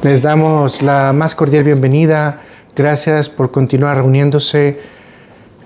Les damos la más cordial bienvenida. Gracias por continuar reuniéndose.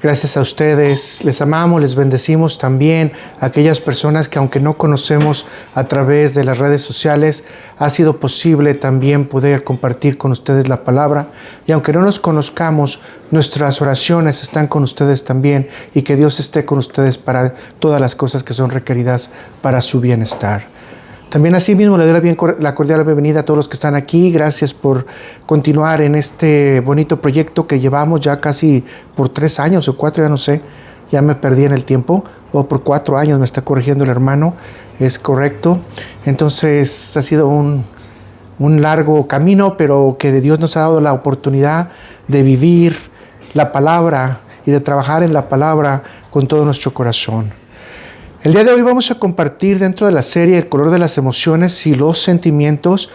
Gracias a ustedes. Les amamos, les bendecimos también a aquellas personas que, aunque no conocemos a través de las redes sociales, ha sido posible también poder compartir con ustedes la palabra. Y aunque no nos conozcamos, nuestras oraciones están con ustedes también, y que Dios esté con ustedes para todas las cosas que son requeridas para su bienestar. También asimismo le doy la cordial bienvenida a todos los que están aquí. Gracias por continuar en este bonito proyecto que llevamos ya casi por 3 años o 4, ya no sé, ya me perdí en el tiempo, o por 4 años, me está corrigiendo el hermano, es correcto. Entonces ha sido un largo camino, pero que Dios nos ha dado la oportunidad de vivir la palabra y de trabajar en la palabra con todo nuestro corazón. El día de hoy vamos a compartir dentro de la serie El color de las emociones y los sentimientos,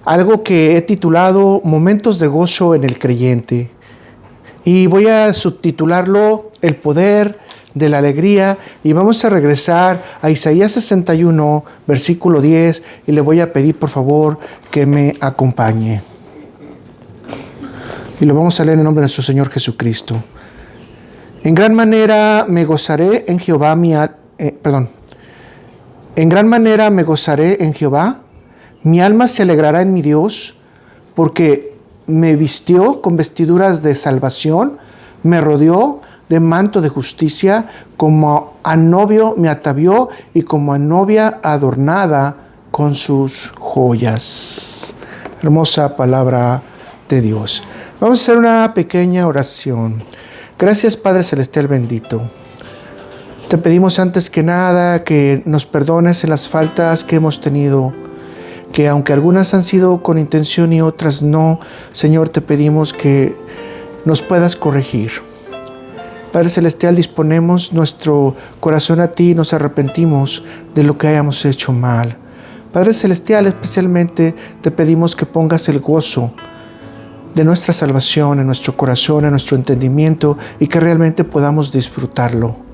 algo que he titulado Momentos de gozo en el creyente. Y voy a subtitularlo El poder de la alegría, y vamos a regresar a Isaías 61, versículo 10, y le voy a pedir por favor que me acompañe. Y lo vamos a leer en el nombre de nuestro Señor Jesucristo. En gran manera me gozaré en Jehová En gran manera me gozaré en Jehová, mi alma se alegrará en mi Dios, porque me vistió con vestiduras de salvación, me rodeó de manto de justicia, como a novio me atavió y como a novia adornada con sus joyas. Hermosa palabra de Dios. Vamos a hacer una pequeña oración. Gracias, Padre Celestial bendito. Te pedimos antes que nada que nos perdones en las faltas que hemos tenido, que aunque algunas han sido con intención y otras no, Señor, te pedimos que nos puedas corregir. Padre Celestial, disponemos nuestro corazón a ti y nos arrepentimos de lo que hayamos hecho mal. Padre Celestial, especialmente te pedimos que pongas el gozo de nuestra salvación en nuestro corazón, en nuestro entendimiento, y que realmente podamos disfrutarlo.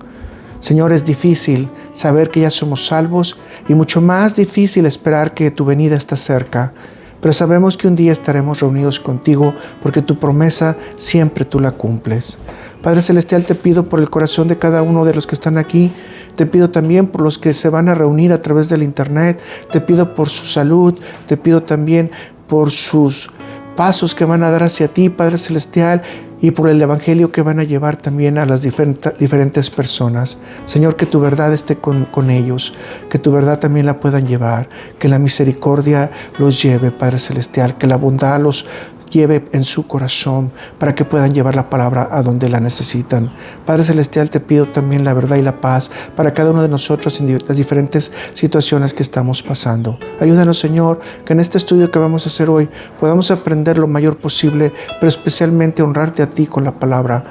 Señor, es difícil saber que ya somos salvos y mucho más difícil esperar que tu venida está cerca, pero sabemos que un día estaremos reunidos contigo porque tu promesa siempre tú la cumples. Padre Celestial, te pido por el corazón de cada uno de los que están aquí, te pido también por los que se van a reunir a través del internet, te pido por su salud, te pido también por sus pasos que van a dar hacia ti, Padre Celestial, y por el evangelio que van a llevar también a las diferentes personas. Señor, que tu verdad esté con ellos, que tu verdad también la puedan llevar, que la misericordia los lleve, Padre Celestial, que la bondad los lleve en su corazón para que puedan llevar la palabra a donde la necesitan. Padre Celestial, te pido también la verdad y la paz para cada uno de nosotros en las diferentes situaciones que estamos pasando. Ayúdanos, Señor, que en este estudio que vamos a hacer hoy podamos aprender lo mayor posible, pero especialmente honrarte a ti con la palabra,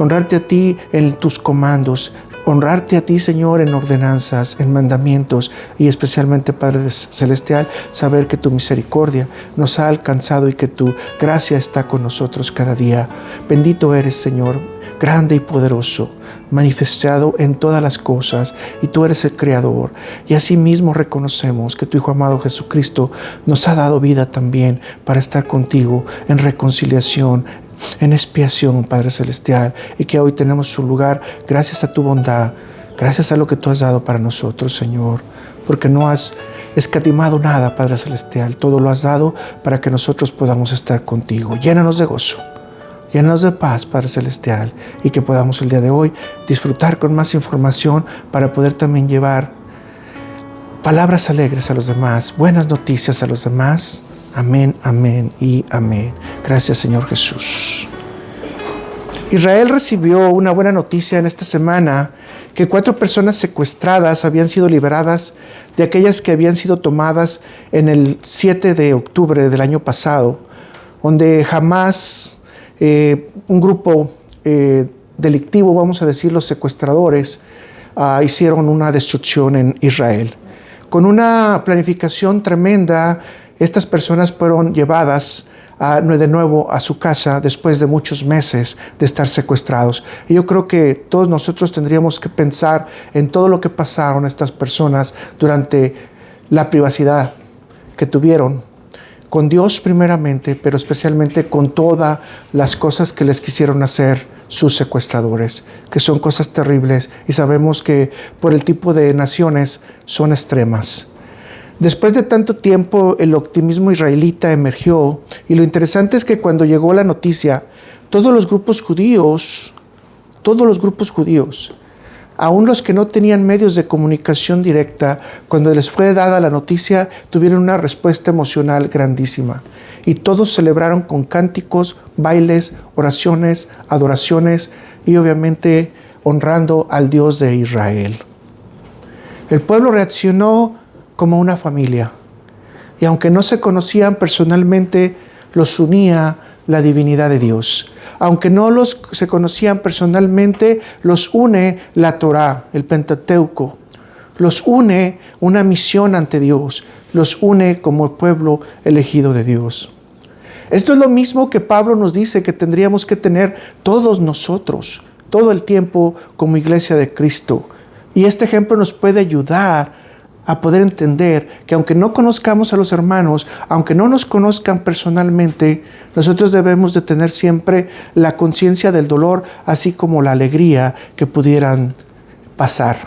honrarte a ti en tus comandos, honrarte a ti, Señor, en ordenanzas, en mandamientos, y especialmente, Padre Celestial, saber que tu misericordia nos ha alcanzado y que tu gracia está con nosotros cada día. Bendito eres, Señor, grande y poderoso, manifestado en todas las cosas, y tú eres el Creador. Y asimismo reconocemos que tu Hijo amado Jesucristo nos ha dado vida también para estar contigo en reconciliación, en expiación, Padre Celestial, y que hoy tenemos su lugar gracias a tu bondad, gracias a lo que tú has dado para nosotros, Señor, porque no has escatimado nada, Padre Celestial, todo lo has dado para que nosotros podamos estar contigo. Llénanos de gozo, llénanos de paz, Padre Celestial, y que podamos el día de hoy disfrutar con más información para poder también llevar palabras alegres a los demás, buenas noticias a los demás. Amén, amén y amén. Gracias, Señor Jesús. Israel recibió una buena noticia en esta semana, que 4 personas secuestradas habían sido liberadas de aquellas que habían sido tomadas en el 7 de octubre del año pasado, donde jamás un grupo delictivo, vamos a decir los secuestradores, hicieron una destrucción en Israel. Con una planificación tremenda, estas personas fueron llevadas de nuevo a su casa después de muchos meses de estar secuestrados. Y yo creo que todos nosotros tendríamos que pensar en todo lo que pasaron estas personas durante la privacidad que tuvieron con Dios primeramente, pero especialmente con todas las cosas que les quisieron hacer sus secuestradores, que son cosas terribles y sabemos que por el tipo de naciones son extremas. Después de tanto tiempo, el optimismo israelita emergió y lo interesante es que cuando llegó la noticia, todos los grupos judíos, aún los que no tenían medios de comunicación directa, cuando les fue dada la noticia, tuvieron una respuesta emocional grandísima. Y todos celebraron con cánticos, bailes, oraciones, adoraciones y obviamente honrando al Dios de Israel. El pueblo reaccionó como una familia. Y aunque no se conocían personalmente, los unía la divinidad de Dios. Aunque no se conocían personalmente, los une la Torá, el Pentateuco. Los une una misión ante Dios. Los une como el pueblo elegido de Dios. Esto es lo mismo que Pablo nos dice que tendríamos que tener todos nosotros, todo el tiempo como iglesia de Cristo. Y este ejemplo nos puede ayudar a poder entender que aunque no conozcamos a los hermanos, aunque no nos conozcan personalmente, nosotros debemos de tener siempre la conciencia del dolor, así como la alegría que pudieran pasar.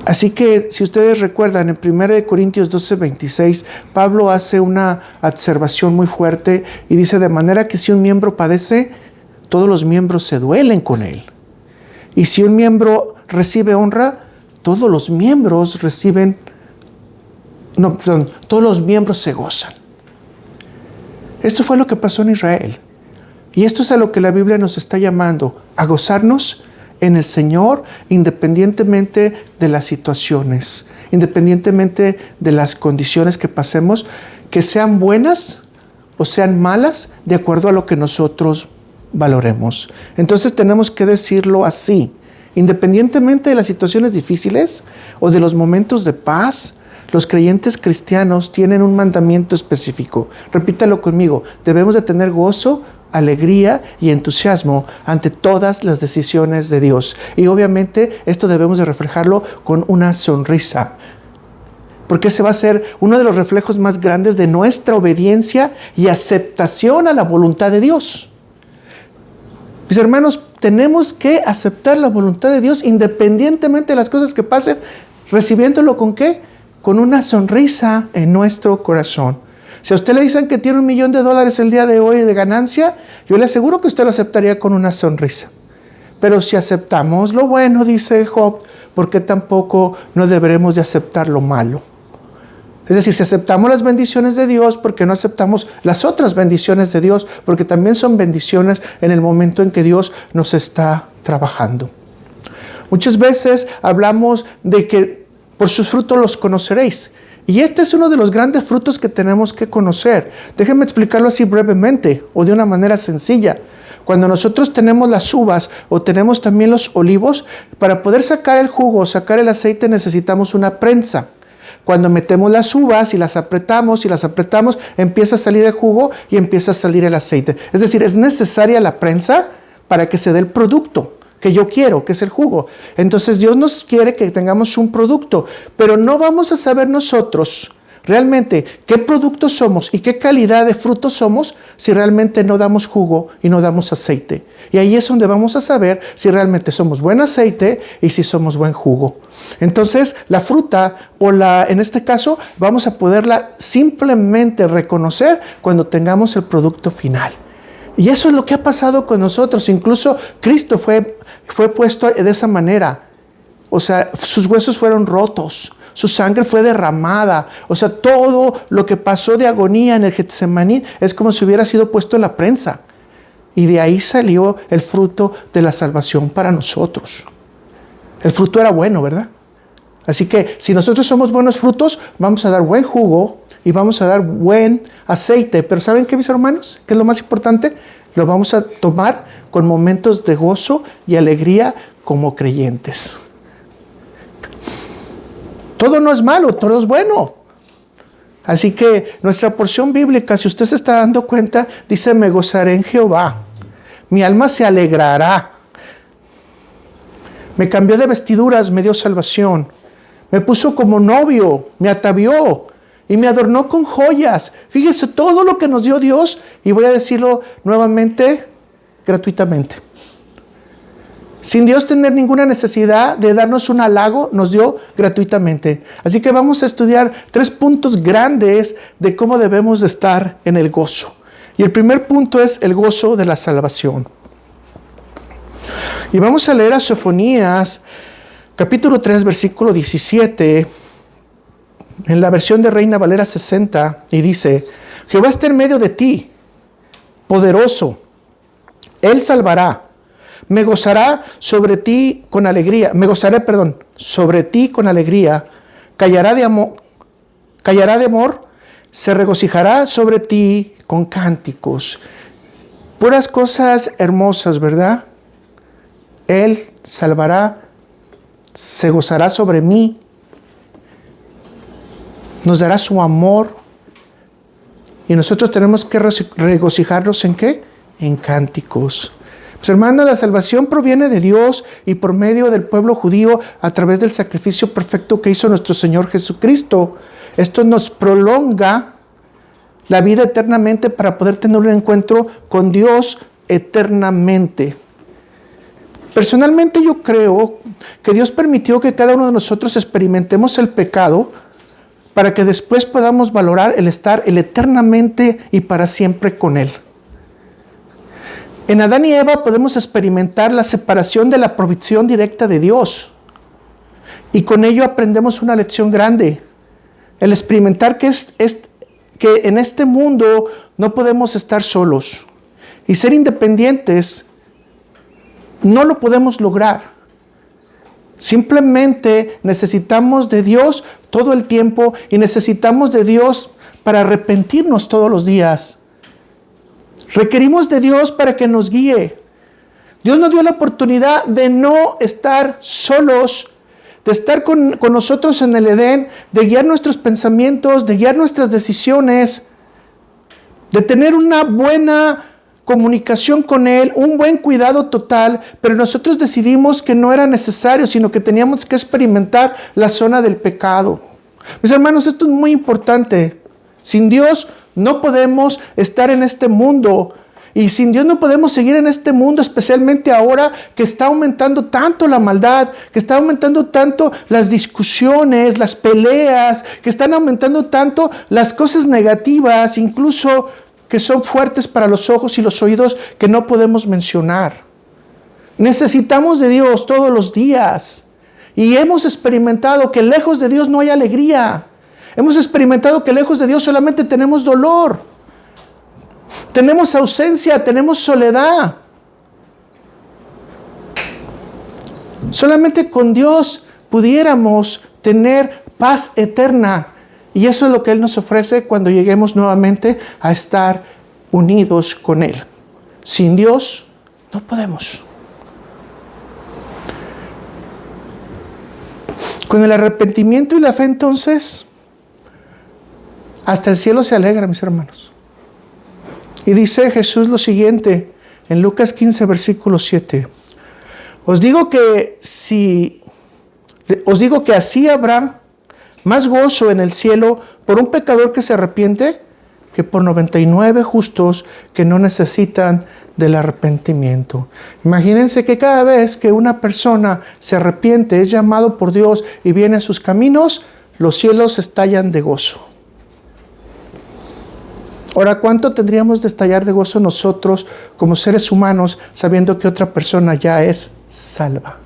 Así que, si ustedes recuerdan, en 1 Corintios 12:26, Pablo hace una observación muy fuerte y dice, de manera que si un miembro padece, todos los miembros se duelen con él. Y si un miembro recibe honra, todos los miembros todos los miembros se gozan. Esto fue lo que pasó en Israel. Y esto es a lo que la Biblia nos está llamando, a gozarnos en el Señor, independientemente de las situaciones, independientemente de las condiciones que pasemos, que sean buenas o sean malas, de acuerdo a lo que nosotros valoremos. Entonces tenemos que decirlo así. Independientemente de las situaciones difíciles o de los momentos de paz, los creyentes cristianos tienen un mandamiento específico. Repítalo conmigo. Debemos de tener gozo, alegría y entusiasmo ante todas las decisiones de Dios. Y obviamente esto debemos de reflejarlo con una sonrisa. Porque ese va a ser uno de los reflejos más grandes de nuestra obediencia y aceptación a la voluntad de Dios. Mis hermanos, tenemos que aceptar la voluntad de Dios independientemente de las cosas que pasen, recibiéndolo ¿con qué? Con una sonrisa en nuestro corazón. Si a usted le dicen que tiene $1 millón el día de hoy de ganancia, yo le aseguro que usted lo aceptaría con una sonrisa. Pero si aceptamos lo bueno, dice Job, ¿por qué tampoco no deberemos de aceptar lo malo? Es decir, si aceptamos las bendiciones de Dios, ¿por qué no aceptamos las otras bendiciones de Dios? Porque también son bendiciones en el momento en que Dios nos está trabajando. Muchas veces hablamos de que por sus frutos los conoceréis. Y este es uno de los grandes frutos que tenemos que conocer. Déjenme explicarlo así brevemente o de una manera sencilla. Cuando nosotros tenemos las uvas o tenemos también los olivos, para poder sacar el jugo o sacar el aceite necesitamos una prensa. Cuando metemos las uvas y las apretamos, empieza a salir el jugo y empieza a salir el aceite. Es decir, es necesaria la prensa para que se dé el producto que yo quiero, que es el jugo. Entonces Dios nos quiere que tengamos un producto, pero no vamos a saber nosotros realmente qué producto somos y qué calidad de fruto somos si realmente no damos jugo y no damos aceite. Y ahí es donde vamos a saber si realmente somos buen aceite y si somos buen jugo. Entonces, la fruta en este caso, vamos a poderla simplemente reconocer cuando tengamos el producto final. Y eso es lo que ha pasado con nosotros. Incluso Cristo fue puesto de esa manera. O sea, sus huesos fueron rotos. Su sangre fue derramada. O sea, todo lo que pasó de agonía en el Getsemaní es como si hubiera sido puesto en la prensa. Y de ahí salió el fruto de la salvación para nosotros. El fruto era bueno, ¿verdad? Así que si nosotros somos buenos frutos, vamos a dar buen jugo y vamos a dar buen aceite. Pero ¿saben qué, mis hermanos? ¿Qué es lo más importante? Lo vamos a tomar con momentos de gozo y alegría como creyentes. Todo no es malo, todo es bueno. Así que nuestra porción bíblica, si usted se está dando cuenta, dice, me gozaré en Jehová. Mi alma se alegrará. Me cambió de vestiduras, me dio salvación. Me puso como novio, me atavió y me adornó con joyas. Fíjese todo lo que nos dio Dios, y voy a decirlo nuevamente, gratuitamente. Sin Dios tener ninguna necesidad de darnos un halago, nos dio gratuitamente. Así que vamos a estudiar 3 puntos grandes de cómo debemos de estar en el gozo. Y el primer punto es el gozo de la salvación. Y vamos a leer a Sofonías, capítulo 3, versículo 17, en la versión de Reina Valera 60, y dice: Jehová está en medio de ti, poderoso, Él salvará. Me gozará sobre ti con alegría. Sobre ti con alegría. Callará de amor. Se regocijará sobre ti con cánticos. Puras cosas hermosas, ¿verdad? Él salvará. Se gozará sobre mí. Nos dará su amor. Y nosotros tenemos que regocijarnos ¿en qué? En cánticos. Pues hermanos, la salvación proviene de Dios y por medio del pueblo judío a través del sacrificio perfecto que hizo nuestro Señor Jesucristo. Esto nos prolonga la vida eternamente para poder tener un encuentro con Dios eternamente. Personalmente yo creo que Dios permitió que cada uno de nosotros experimentemos el pecado para que después podamos valorar el estar eternamente y para siempre con Él. En Adán y Eva podemos experimentar la separación de la provisión directa de Dios. Y con ello aprendemos una lección grande. El experimentar que en este mundo no podemos estar solos. Y ser independientes no lo podemos lograr. Simplemente necesitamos de Dios todo el tiempo y necesitamos de Dios para arrepentirnos todos los días. Requerimos de Dios para que nos guíe. Dios nos dio la oportunidad de no estar solos, de estar con nosotros en el Edén, de guiar nuestros pensamientos, de guiar nuestras decisiones, de tener una buena comunicación con Él, un buen cuidado total, pero nosotros decidimos que no era necesario, sino que teníamos que experimentar la zona del pecado. Mis hermanos, esto es muy importante. Sin Dios no podemos estar en este mundo. Y sin Dios no podemos seguir en este mundo, especialmente ahora que está aumentando tanto la maldad, que está aumentando tanto las discusiones, las peleas, que están aumentando tanto las cosas negativas, incluso que son fuertes para los ojos y los oídos, que no podemos mencionar. Necesitamos de Dios todos los días. Y hemos experimentado que lejos de Dios no hay alegría. Hemos experimentado que lejos de Dios solamente tenemos dolor. Tenemos ausencia, tenemos soledad. Solamente con Dios pudiéramos tener paz eterna. Y eso es lo que Él nos ofrece cuando lleguemos nuevamente a estar unidos con Él. Sin Dios no podemos. Con el arrepentimiento y la fe, entonces, hasta el cielo se alegra, mis hermanos. Y dice Jesús lo siguiente en Lucas 15, versículo 7. Os digo que así habrá más gozo en el cielo por un pecador que se arrepiente que por 99 justos que no necesitan del arrepentimiento. Imagínense que cada vez que una persona se arrepiente, es llamado por Dios y viene a sus caminos, los cielos estallan de gozo. Ahora, ¿cuánto tendríamos de estallar de gozo nosotros como seres humanos sabiendo que otra persona ya es salva?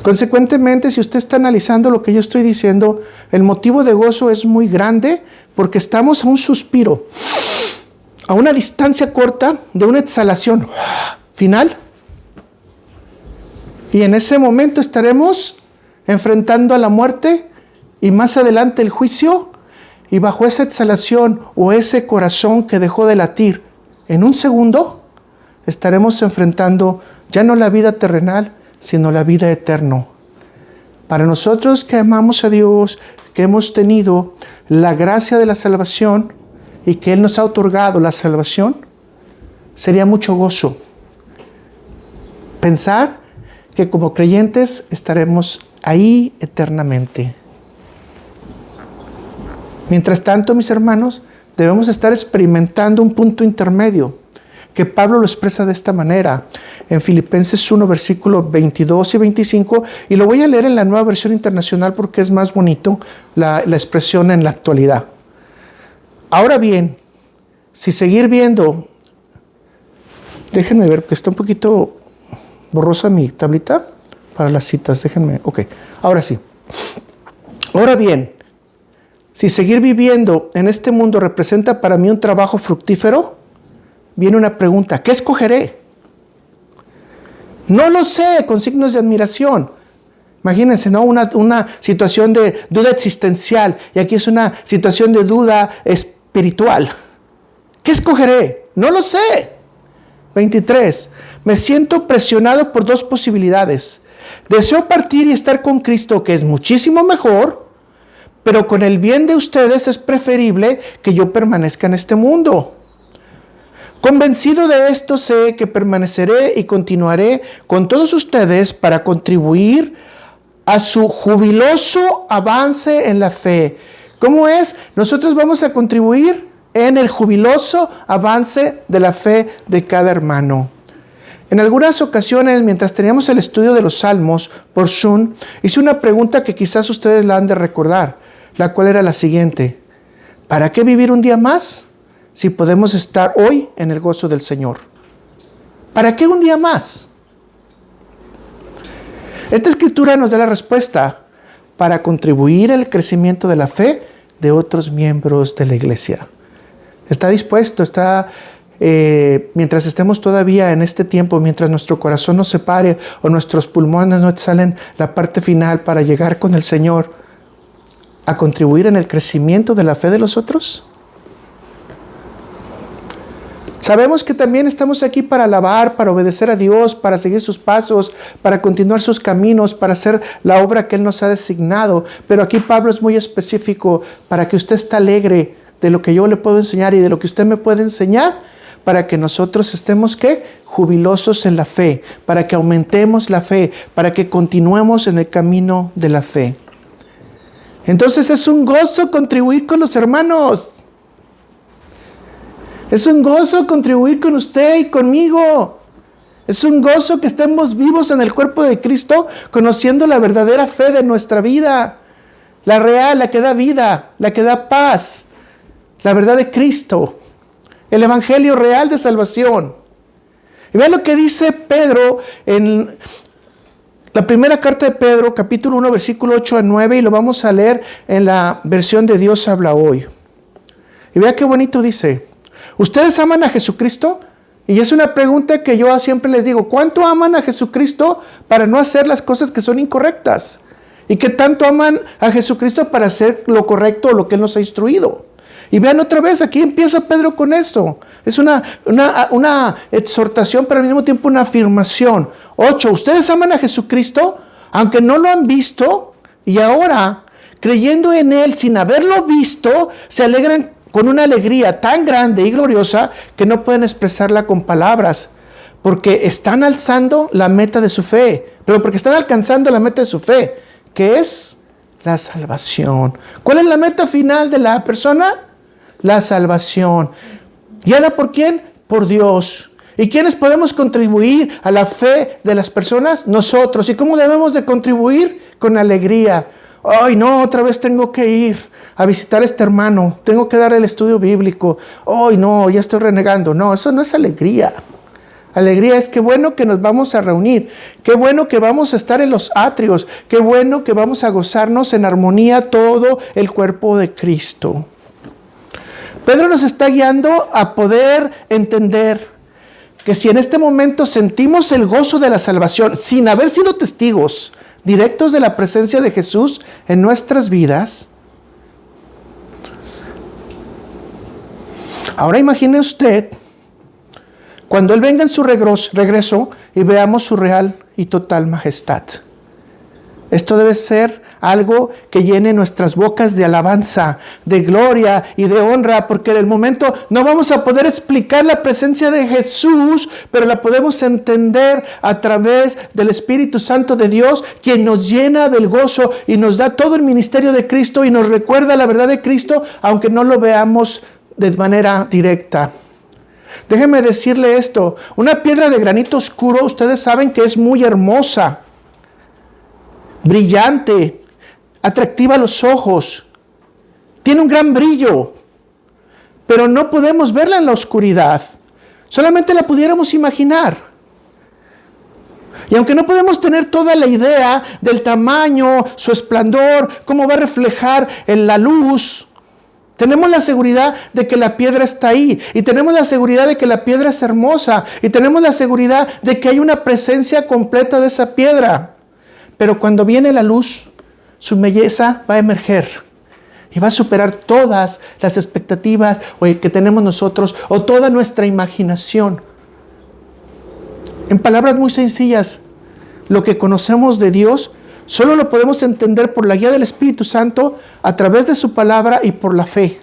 Consecuentemente, si usted está analizando lo que yo estoy diciendo, el motivo de gozo es muy grande porque estamos a un suspiro, a una distancia corta de una exhalación final. Y en ese momento estaremos enfrentando a la muerte y más adelante el juicio, y bajo esa exhalación o ese corazón que dejó de latir en un segundo, estaremos enfrentando ya no la vida terrenal, sino la vida eterna. Para nosotros que amamos a Dios, que hemos tenido la gracia de la salvación y que Él nos ha otorgado la salvación, sería mucho gozo pensar que como creyentes estaremos ahí eternamente. Mientras tanto, mis hermanos, debemos estar experimentando un punto intermedio, que Pablo lo expresa de esta manera, en Filipenses 1, versículos 22 y 25, y lo voy a leer en la Nueva Versión Internacional porque es más bonito la expresión en la actualidad. Ahora bien, si seguir viendo, déjenme ver, que está un poquito borrosa mi tablita para las citas, déjenme, ok, ahora sí. Ahora bien, si seguir viviendo en este mundo representa para mí un trabajo fructífero, viene una pregunta: ¿qué escogeré? No lo sé, con signos de admiración. Imagínense, ¿no? Una situación de duda existencial, y aquí es una situación de duda espiritual. ¿Qué escogeré? No lo sé. 23. Me siento presionado por dos posibilidades. Deseo partir y estar con Cristo, que es muchísimo mejor, pero con el bien de ustedes es preferible que yo permanezca en este mundo. Convencido de esto, sé que permaneceré y continuaré con todos ustedes para contribuir a su jubiloso avance en la fe. ¿Cómo es? Nosotros vamos a contribuir en el jubiloso avance de la fe de cada hermano. En algunas ocasiones, mientras teníamos el estudio de los Salmos por Zoom, hice una pregunta que quizás ustedes la han de recordar, la cual era la siguiente: ¿para qué vivir un día más si podemos estar hoy en el gozo del Señor? ¿Para qué un día más? Esta escritura nos da la respuesta: para contribuir al crecimiento de la fe de otros miembros de la iglesia. Está dispuesto, mientras estemos todavía en este tiempo, mientras nuestro corazón no se pare o nuestros pulmones no salen la parte final para llegar con el Señor, a contribuir en el crecimiento de la fe de los otros. Sabemos que también estamos aquí para alabar, para obedecer a Dios, para seguir sus pasos, para continuar sus caminos, para hacer la obra que Él nos ha designado. Pero aquí Pablo es muy específico: para que usted esté alegre de lo que yo le puedo enseñar y de lo que usted me puede enseñar, para que nosotros estemos, ¿qué? Jubilosos en la fe, para que aumentemos la fe, para que continuemos en el camino de la fe. Entonces es un gozo contribuir con los hermanos. Es un gozo contribuir con usted y conmigo. Es un gozo que estemos vivos en el cuerpo de Cristo, conociendo la verdadera fe de nuestra vida. La real, la que da vida, la que da paz. La verdad de Cristo. El evangelio real de salvación. Y vean lo que dice Pedro en la primera carta de Pedro, capítulo 1, versículo 8 a 9, y lo vamos a leer en la versión de Dios habla hoy. Y vea qué bonito dice: ¿ustedes aman a Jesucristo? Y es una pregunta que yo siempre les digo: ¿cuánto aman a Jesucristo para no hacer las cosas que son incorrectas? ¿Y qué tanto aman a Jesucristo para hacer lo correcto o lo que Él nos ha instruido? Y vean otra vez, aquí empieza Pedro con eso. Es una exhortación, pero al mismo tiempo una afirmación. 8. ¿Ustedes aman a Jesucristo? Aunque no lo han visto, y ahora, creyendo en Él sin haberlo visto, se alegran con una alegría tan grande y gloriosa que no pueden expresarla con palabras, porque están alzando la meta de su fe, pero porque están alcanzando la meta de su fe, que es la salvación. ¿Cuál es la meta final de la persona? La salvación. ¿Guiada por quién? Por Dios. ¿Y quiénes podemos contribuir a la fe de las personas? Nosotros. ¿Y cómo debemos de contribuir? Con alegría. Ay, no, otra vez tengo que ir a visitar a este hermano. Tengo que dar el estudio bíblico. Ay, no, ya estoy renegando. No, eso no es alegría. Alegría es qué bueno que nos vamos a reunir. Qué bueno que vamos a estar en los atrios. Qué bueno que vamos a gozarnos en armonía todo el cuerpo de Cristo. Pedro nos está guiando a poder entender que si en este momento sentimos el gozo de la salvación sin haber sido testigos directos de la presencia de Jesús en nuestras vidas, ahora imagine usted cuando Él venga en su regreso y veamos su real y total majestad. Esto debe ser algo que llene nuestras bocas de alabanza, de gloria y de honra, porque en el momento no vamos a poder explicar la presencia de Jesús, pero la podemos entender a través del Espíritu Santo de Dios, quien nos llena del gozo y nos da todo el ministerio de Cristo y nos recuerda la verdad de Cristo, aunque no lo veamos de manera directa. Déjeme decirle esto, una piedra de granito oscuro, ustedes saben que es muy hermosa, brillante, atractiva a los ojos, tiene un gran brillo, pero no podemos verla en la oscuridad, solamente la pudiéramos imaginar. Y aunque no podemos tener toda la idea del tamaño, su esplendor, cómo va a reflejar en la luz, tenemos la seguridad de que la piedra está ahí. Y tenemos la seguridad de que la piedra es hermosa. Y tenemos la seguridad de que hay una presencia completa de esa piedra. Pero cuando viene la luz, su belleza va a emerger. Y va a superar todas las expectativas que tenemos nosotros o toda nuestra imaginación. En palabras muy sencillas, lo que conocemos de Dios solo lo podemos entender por la guía del Espíritu Santo, a través de su palabra y por la fe.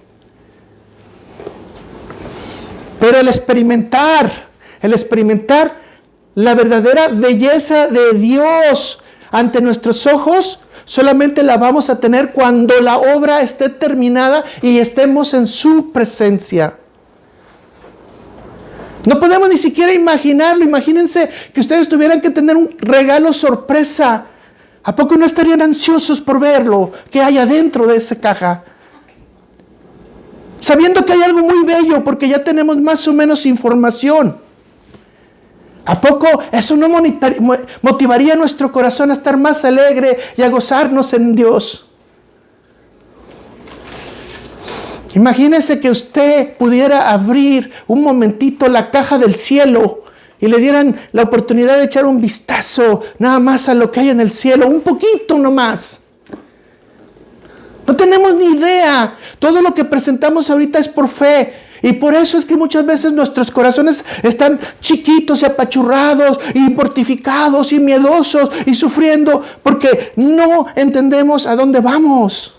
Pero el experimentar la verdadera belleza de Dios ante nuestros ojos, solamente la vamos a tener cuando la obra esté terminada y estemos en su presencia. No podemos ni siquiera imaginarlo. Imagínense que ustedes tuvieran que tener un regalo sorpresa. ¿A poco no estarían ansiosos por verlo? ¿Qué hay adentro de esa caja? Sabiendo que hay algo muy bello, porque ya tenemos más o menos información. ¿A poco eso no motivaría nuestro corazón a estar más alegre y a gozarnos en Dios? Imagínese que usted pudiera abrir un momentito la caja del cielo y le dieran la oportunidad de echar un vistazo nada más a lo que hay en el cielo, un poquito nomás. No tenemos ni idea. Todo lo que presentamos ahorita es por fe. Y por eso es que muchas veces nuestros corazones están chiquitos y apachurrados y mortificados y miedosos y sufriendo, porque no entendemos a dónde vamos.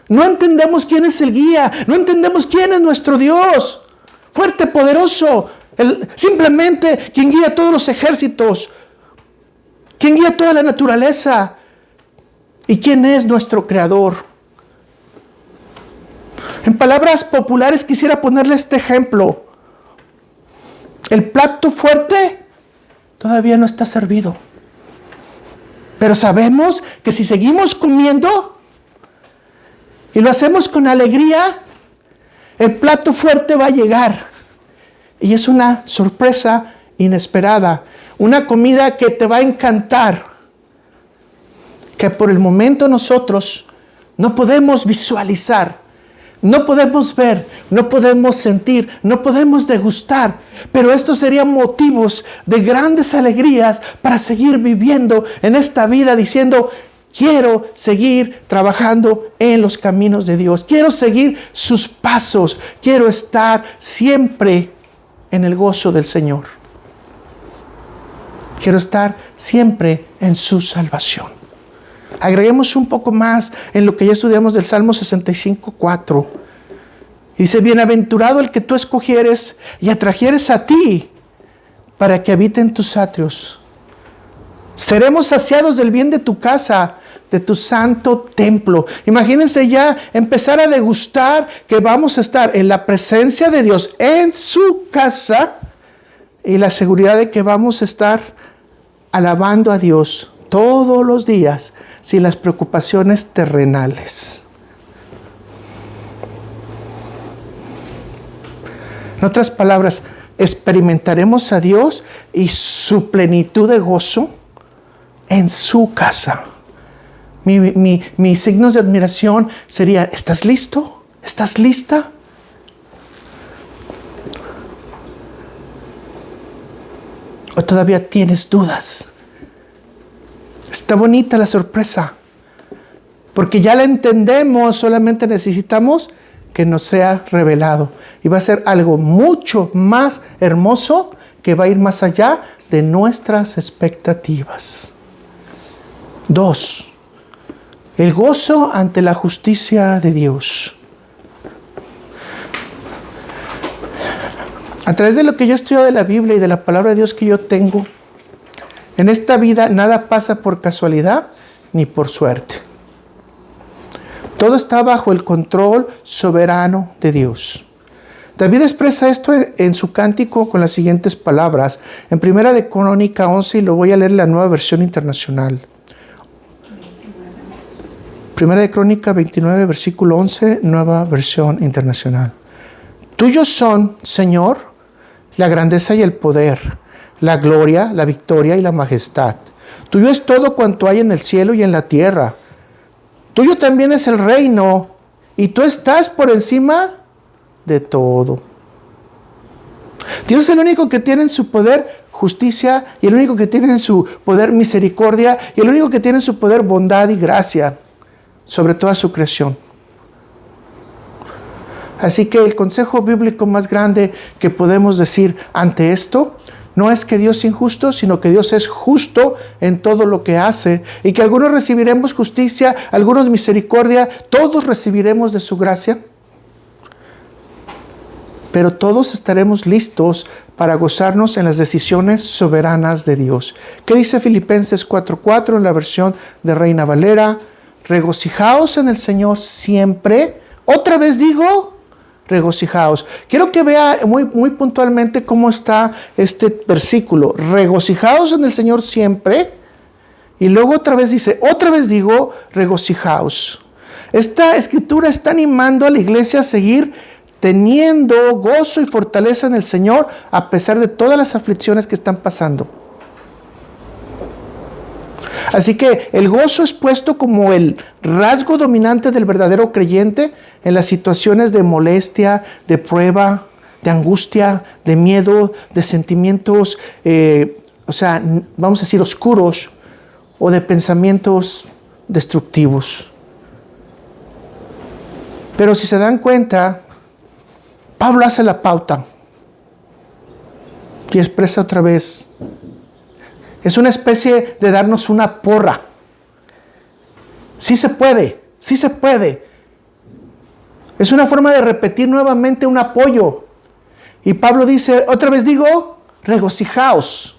No entendemos quién es el guía. No entendemos quién es nuestro Dios. Fuerte, poderoso. Simplemente quien guía todos los ejércitos, quien guía toda la naturaleza y quien es nuestro creador. En palabras populares quisiera ponerle este ejemplo. El plato fuerte todavía no está servido, pero sabemos que si seguimos comiendo y lo hacemos con alegría, el plato fuerte va a llegar. Y es una sorpresa inesperada, una comida que te va a encantar, que por el momento nosotros no podemos visualizar, no podemos ver, no podemos sentir, no podemos degustar, pero estos serían motivos de grandes alegrías para seguir viviendo en esta vida diciendo: quiero seguir trabajando en los caminos de Dios, quiero seguir sus pasos, quiero estar siempre en el gozo del Señor. Quiero estar siempre en su salvación. Agreguemos un poco más en lo que ya estudiamos del Salmo 65:4. Dice: bienaventurado el que tú escogieres y atrajeres a ti para que habite en tus atrios. Seremos saciados del bien de tu casa, de tu santo templo. Imagínense ya empezar a degustar que vamos a estar en la presencia de Dios, en su casa, y la seguridad de que vamos a estar alabando a Dios todos los días sin las preocupaciones terrenales. En otras palabras, experimentaremos a Dios y su plenitud de gozo en su casa. Mis signos de admiración serían: ¿estás listo? ¿Estás lista? ¿O todavía tienes dudas? Está bonita la sorpresa, porque ya la entendemos, solamente necesitamos que nos sea revelado. Y va a ser algo mucho más hermoso que va a ir más allá de nuestras expectativas. 2. El gozo ante la justicia de Dios. A través de lo que yo estudio de la Biblia y de la palabra de Dios que yo tengo, en esta vida nada pasa por casualidad ni por suerte. Todo está bajo el control soberano de Dios. David expresa esto en su cántico con las siguientes palabras. En 1 de Crónica 11, y lo voy a leer en la Nueva Versión Internacional. 1 de Crónica 29, versículo 11, Nueva Versión Internacional. Tuyos son, Señor, la grandeza y el poder, la gloria, la victoria y la majestad. Tuyo es todo cuanto hay en el cielo y en la tierra. Tuyo también es el reino, y tú estás por encima de todo. Dios es el único que tiene en su poder justicia, y el único que tiene en su poder misericordia, y el único que tiene en su poder bondad y gracia sobre toda su creación. Así que el consejo bíblico más grande que podemos decir ante esto no es que Dios es injusto, sino que Dios es justo en todo lo que hace, y que algunos recibiremos justicia, algunos misericordia, todos recibiremos de su gracia, pero todos estaremos listos para gozarnos en las decisiones soberanas de Dios. ¿Qué dice Filipenses 4:4 en la versión de Reina Valera? Regocijaos en el Señor siempre. Otra vez digo, regocijaos. Quiero que vea muy puntualmente cómo está este versículo. Regocijaos en el Señor siempre. Y luego otra vez dice, otra vez digo, regocijaos. Esta escritura está animando a la iglesia a seguir teniendo gozo y fortaleza en el Señor a pesar de todas las aflicciones que están pasando. Así que el gozo es puesto como el rasgo dominante del verdadero creyente en las situaciones de molestia, de prueba, de angustia, de miedo, de sentimientos, vamos a decir oscuros, o de pensamientos destructivos. Pero si se dan cuenta, Pablo hace la pauta y expresa otra vez. Es una especie de darnos una porra. Sí se puede, sí se puede. Es una forma de repetir nuevamente un apoyo. Y Pablo dice, otra vez digo, regocijaos.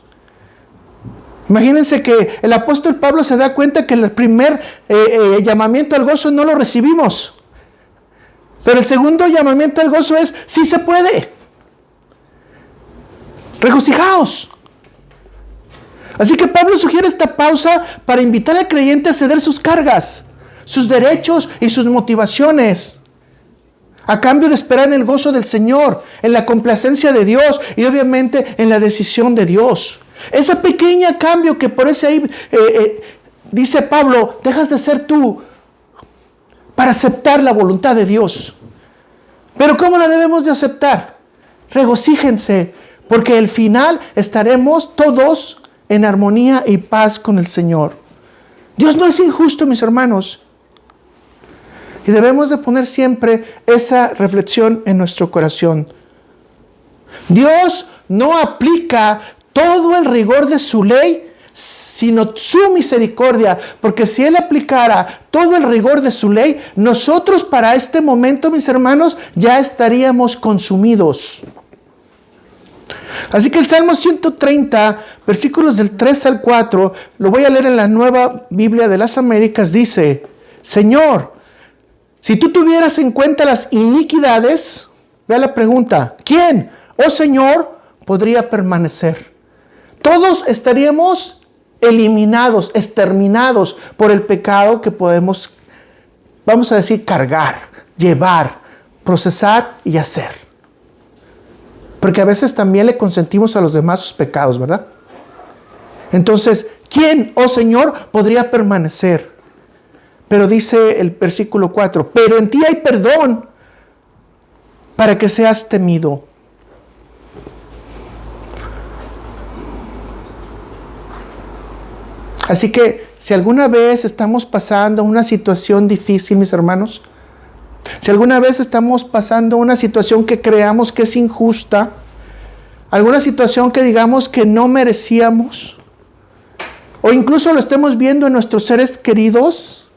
Imagínense que el apóstol Pablo se da cuenta que el primer llamamiento al gozo no lo recibimos. Pero el segundo llamamiento al gozo es, sí se puede. Regocijaos. Así que Pablo sugiere esta pausa para invitar al creyente a ceder sus cargas, sus derechos y sus motivaciones, a cambio de esperar en el gozo del Señor, en la complacencia de Dios y obviamente en la decisión de Dios. Ese pequeño cambio que por ese ahí dice Pablo, dejas de ser tú para aceptar la voluntad de Dios. Pero ¿cómo la debemos de aceptar? Regocíjense, porque al final estaremos todos en armonía y paz con el Señor. Dios no es injusto, mis hermanos. Y debemos de poner siempre esa reflexión en nuestro corazón. Dios no aplica todo el rigor de su ley, sino su misericordia, porque si Él aplicara todo el rigor de su ley, nosotros para este momento, mis hermanos, ya estaríamos consumidos. Así que el Salmo 130, versículos del 3 al 4, lo voy a leer en la Nueva Biblia de las Américas, dice, Señor, si tú tuvieras en cuenta las iniquidades, vea la pregunta, ¿quién, oh Señor, podría permanecer? Todos estaríamos eliminados, exterminados por el pecado que podemos, vamos a decir, cargar, llevar, procesar y hacer. Porque a veces también le consentimos a los demás sus pecados, ¿verdad? Entonces, ¿quién, oh Señor, podría permanecer? Pero dice el versículo 4, pero en ti hay perdón para que seas temido. Así que si alguna vez estamos pasando una situación difícil, mis hermanos, si alguna vez estamos pasando una situación que creamos que es injusta, alguna situación que digamos que no merecíamos, o incluso lo estemos viendo en nuestros seres queridos,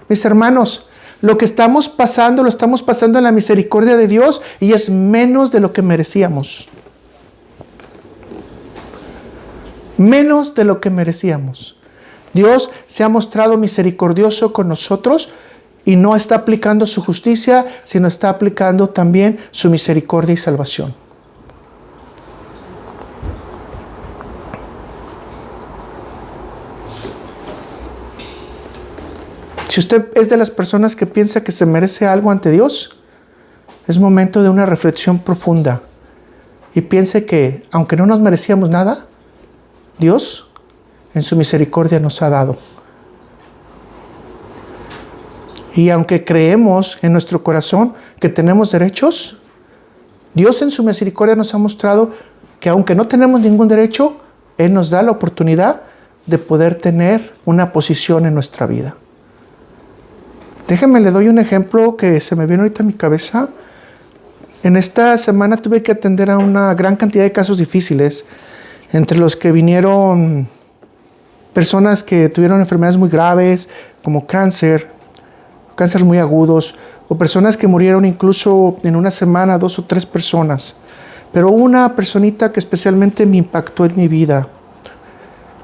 Mis hermanos, lo que estamos pasando, lo estamos pasando en la misericordia de Dios y es menos de lo que merecíamos. Menos de lo que merecíamos. Dios se ha mostrado misericordioso con nosotros y no está aplicando su justicia, sino está aplicando también su misericordia y salvación. Si usted es de las personas que piensa que se merece algo ante Dios, es momento de una reflexión profunda. Y piense que, aunque no nos merecíamos nada, Dios en su misericordia nos ha dado. Y aunque creemos en nuestro corazón que tenemos derechos, Dios en su misericordia nos ha mostrado que aunque no tenemos ningún derecho, Él nos da la oportunidad de poder tener una posición en nuestra vida. Déjenme, le doy un ejemplo que se me viene ahorita a mi cabeza. En esta semana tuve que atender a una gran cantidad de casos difíciles, entre los que vinieron personas que tuvieron enfermedades muy graves, como cánceres muy agudos, o personas que murieron incluso en una semana, 2 o 3 personas. Pero hubo una personita que especialmente me impactó en mi vida.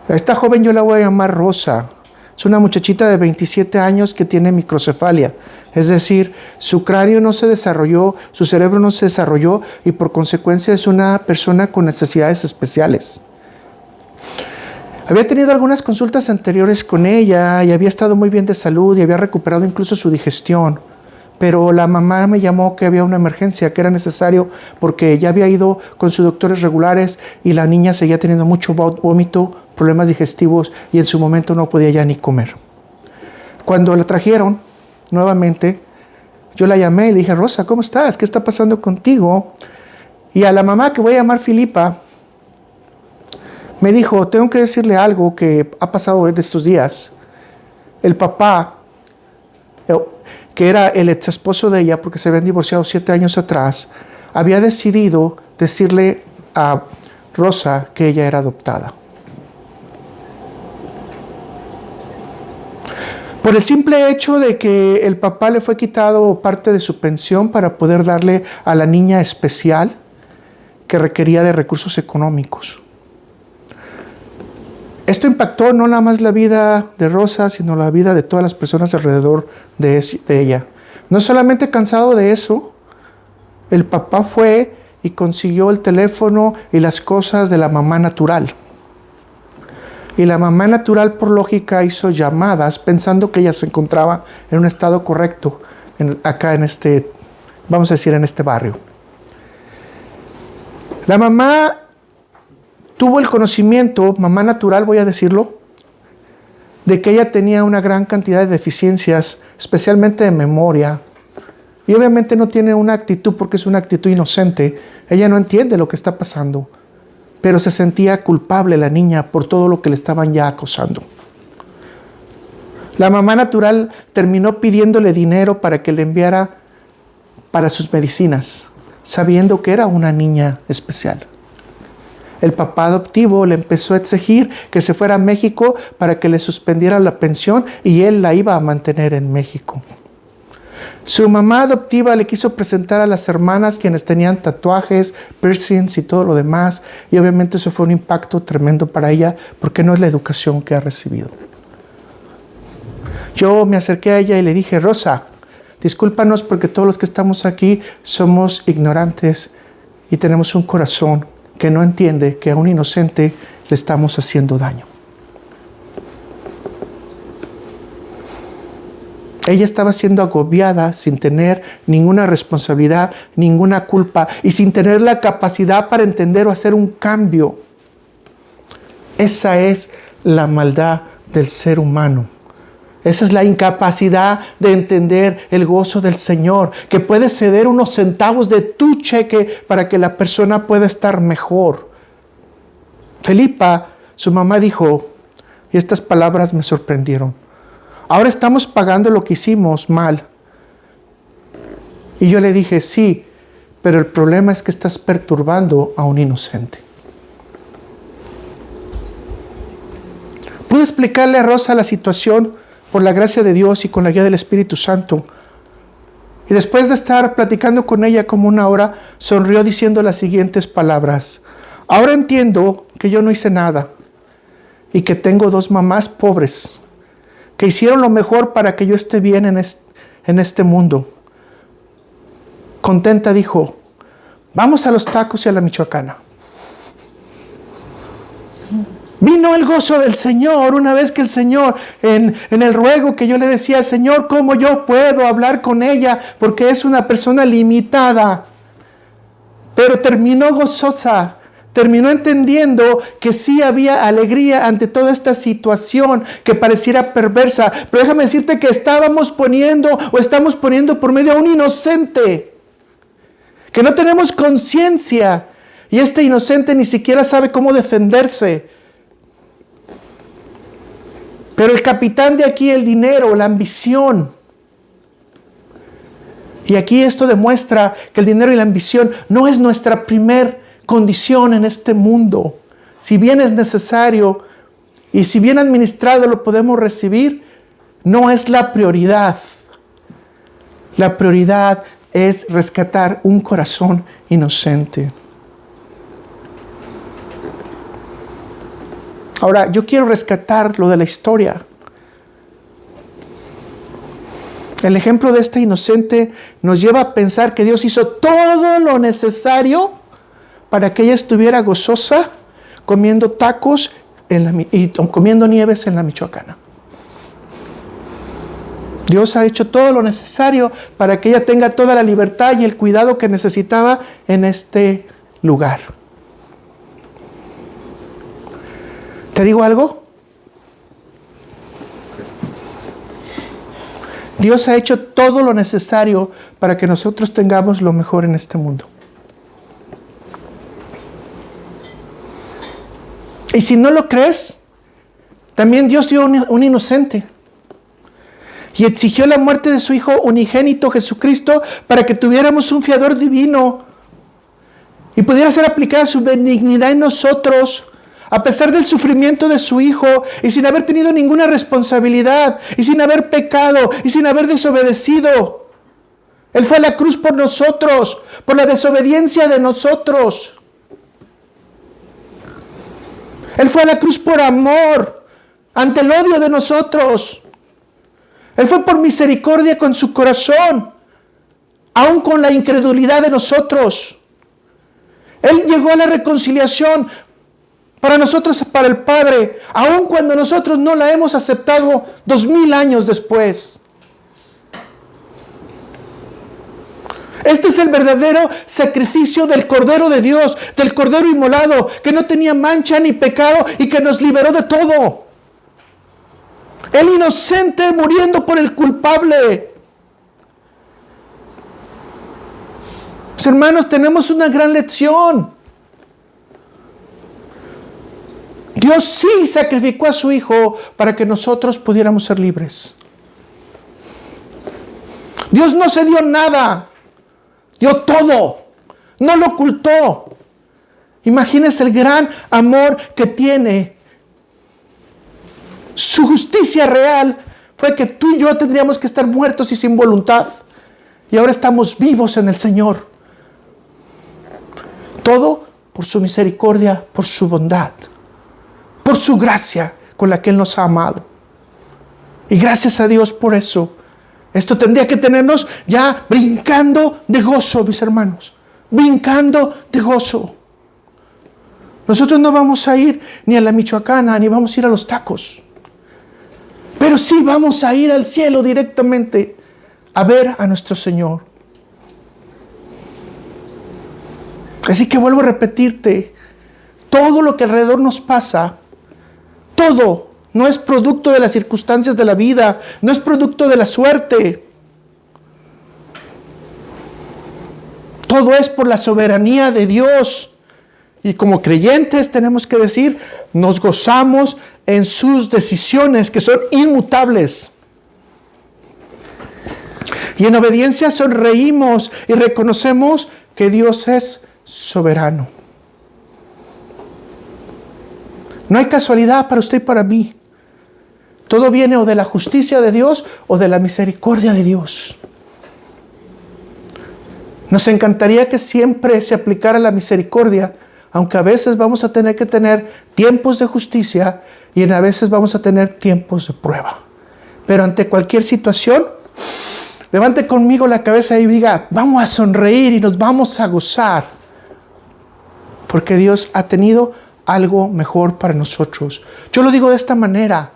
A esta joven yo la voy a llamar Rosa. Es una muchachita de 27 años que tiene microcefalia, es decir, su cráneo no se desarrolló, su cerebro no se desarrolló y por consecuencia es una persona con necesidades especiales. Había tenido algunas consultas anteriores con ella y había estado muy bien de salud y había recuperado incluso su digestión, pero la mamá me llamó que había una emergencia, que era necesario porque ya había ido con sus doctores regulares y la niña seguía teniendo mucho vómito, problemas digestivos y en su momento no podía ya ni comer. Cuando la trajeron nuevamente, yo la llamé y le dije, Rosa, ¿cómo estás? ¿Qué está pasando contigo? Y a la mamá, que voy a llamar Filipa, me dijo, tengo que decirle algo que ha pasado en estos días. El papá, que era el ex esposo de ella, porque se habían divorciado 7 años atrás, había decidido decirle a Rosa que ella era adoptada. Por el simple hecho de que el papá le fue quitado parte de su pensión para poder darle a la niña especial que requería de recursos económicos. Esto impactó no nada más la vida de Rosa, sino la vida de todas las personas alrededor de ella. No solamente cansado de eso, el papá fue y consiguió el teléfono y las cosas de la mamá natural. Y la mamá natural, por lógica, hizo llamadas pensando que ella se encontraba en un estado correcto, acá en este, vamos a decir, en este barrio. La mamá tuvo el conocimiento, mamá natural voy a decirlo, de que ella tenía una gran cantidad de deficiencias, especialmente de memoria. Y obviamente no tiene una actitud porque es una actitud inocente. Ella no entiende lo que está pasando. Pero se sentía culpable la niña por todo lo que le estaban ya acosando. La mamá natural terminó pidiéndole dinero para que le enviara para sus medicinas, sabiendo que era una niña especial. El papá adoptivo le empezó a exigir que se fuera a México para que le suspendiera la pensión y él la iba a mantener en México. Su mamá adoptiva le quiso presentar a las hermanas quienes tenían tatuajes, piercings y todo lo demás. Y obviamente eso fue un impacto tremendo para ella porque no es la educación que ha recibido. Yo me acerqué a ella y le dije, Rosa, discúlpanos porque todos los que estamos aquí somos ignorantes y tenemos un corazón que no entiende que a un inocente le estamos haciendo daño. Ella estaba siendo agobiada sin tener ninguna responsabilidad, ninguna culpa y sin tener la capacidad para entender o hacer un cambio. Esa es la maldad del ser humano. Esa es la incapacidad de entender el gozo del Señor, que puedes ceder unos centavos de tu cheque para que la persona pueda estar mejor. Filipa, su mamá dijo, y estas palabras me sorprendieron, ahora estamos pagando lo que hicimos mal. Y yo le dije, sí, pero el problema es que estás perturbando a un inocente. Pude explicarle a Rosa la situación por la gracia de Dios y con la guía del Espíritu Santo. Y después de estar platicando con ella como 1 hora, sonrió diciendo las siguientes palabras: ahora entiendo que yo no hice nada y que tengo 2 mamás pobres que hicieron lo mejor para que yo esté bien en este mundo. Contenta dijo: vamos a los tacos y a la michoacana. Vino el gozo del Señor una vez que el Señor, en el ruego que yo le decía: Señor, ¿cómo yo puedo hablar con ella? Porque es una persona limitada. Pero terminó gozosa, terminó entendiendo que sí había alegría ante toda esta situación que pareciera perversa. Pero déjame decirte que estamos poniendo por medio a un inocente, que no tenemos conciencia. Y este inocente ni siquiera sabe cómo defenderse. Pero el capitán de aquí, el dinero, la ambición. Y aquí esto demuestra que el dinero y la ambición no es nuestra primer condición en este mundo. Si bien es necesario y si bien administrado lo podemos recibir, no es la prioridad. La prioridad es rescatar un corazón inocente. Ahora, yo quiero rescatar lo de la historia. El ejemplo de esta inocente nos lleva a pensar que Dios hizo todo lo necesario para que ella estuviera gozosa comiendo tacos y comiendo nieves en la michoacana. Dios ha hecho todo lo necesario para que ella tenga toda la libertad y el cuidado que necesitaba en este lugar. ¿Te digo algo? Dios ha hecho todo lo necesario para que nosotros tengamos lo mejor en este mundo. Y si no lo crees, también Dios dio un inocente y exigió la muerte de su Hijo unigénito Jesucristo para que tuviéramos un fiador divino y pudiera ser aplicada su benignidad en nosotros, a pesar del sufrimiento de su Hijo, y sin haber tenido ninguna responsabilidad, y sin haber pecado, y sin haber desobedecido. Él fue a la cruz por nosotros, por la desobediencia de nosotros. Él fue a la cruz por amor, ante el odio de nosotros. Él fue por misericordia con su corazón, aun con la incredulidad de nosotros. Él llegó a la reconciliación para nosotros, para el Padre, aun cuando nosotros no la hemos aceptado 2000 años después. Este es el verdadero sacrificio del Cordero de Dios, del Cordero inmolado, que no tenía mancha ni pecado y que nos liberó de todo. El inocente muriendo por el culpable. Mis hermanos, tenemos una gran lección. Dios sí sacrificó a su Hijo para que nosotros pudiéramos ser libres. Dios no se dio nada, dio todo, no lo ocultó. Imagínense el gran amor que tiene. Su justicia real fue que tú y yo tendríamos que estar muertos y sin voluntad. Y ahora estamos vivos en el Señor. Todo por su misericordia, por su bondad, por su gracia con la que Él nos ha amado. Y gracias a Dios por eso. Esto tendría que tenernos ya brincando de gozo, mis hermanos. Brincando de gozo. Nosotros no vamos a ir ni a la michoacana, ni vamos a ir a los tacos. Pero sí vamos a ir al cielo directamente a ver a nuestro Señor. Así que vuelvo a repetirte, todo lo que alrededor nos pasa, todo no es producto de las circunstancias de la vida, no es producto de la suerte. Todo es por la soberanía de Dios. Y como creyentes tenemos que decir, nos gozamos en sus decisiones que son inmutables. Y en obediencia sonreímos y reconocemos que Dios es soberano. No hay casualidad para usted y para mí. Todo viene o de la justicia de Dios o de la misericordia de Dios. Nos encantaría que siempre se aplicara la misericordia, aunque a veces vamos a tener que tener tiempos de justicia y a veces vamos a tener tiempos de prueba. Pero ante cualquier situación, levante conmigo la cabeza y diga, vamos a sonreír y nos vamos a gozar. Porque Dios ha tenido algo mejor para nosotros. Yo lo digo de esta manera.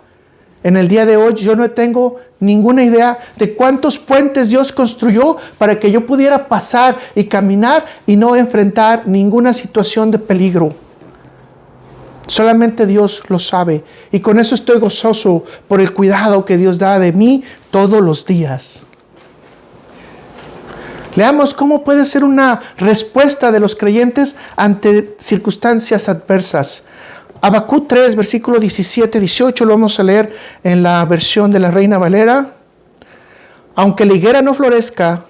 En el día de hoy yo no tengo ninguna idea de cuántos puentes Dios construyó para que yo pudiera pasar y caminar y no enfrentar ninguna situación de peligro. Solamente Dios lo sabe. Y con eso estoy gozoso por el cuidado que Dios da de mí todos los días. Leamos cómo puede ser una respuesta de los creyentes ante circunstancias adversas. Habacuc 3, versículo 17-18, lo vamos a leer en la versión de la Reina Valera. Aunque la higuera no florezca,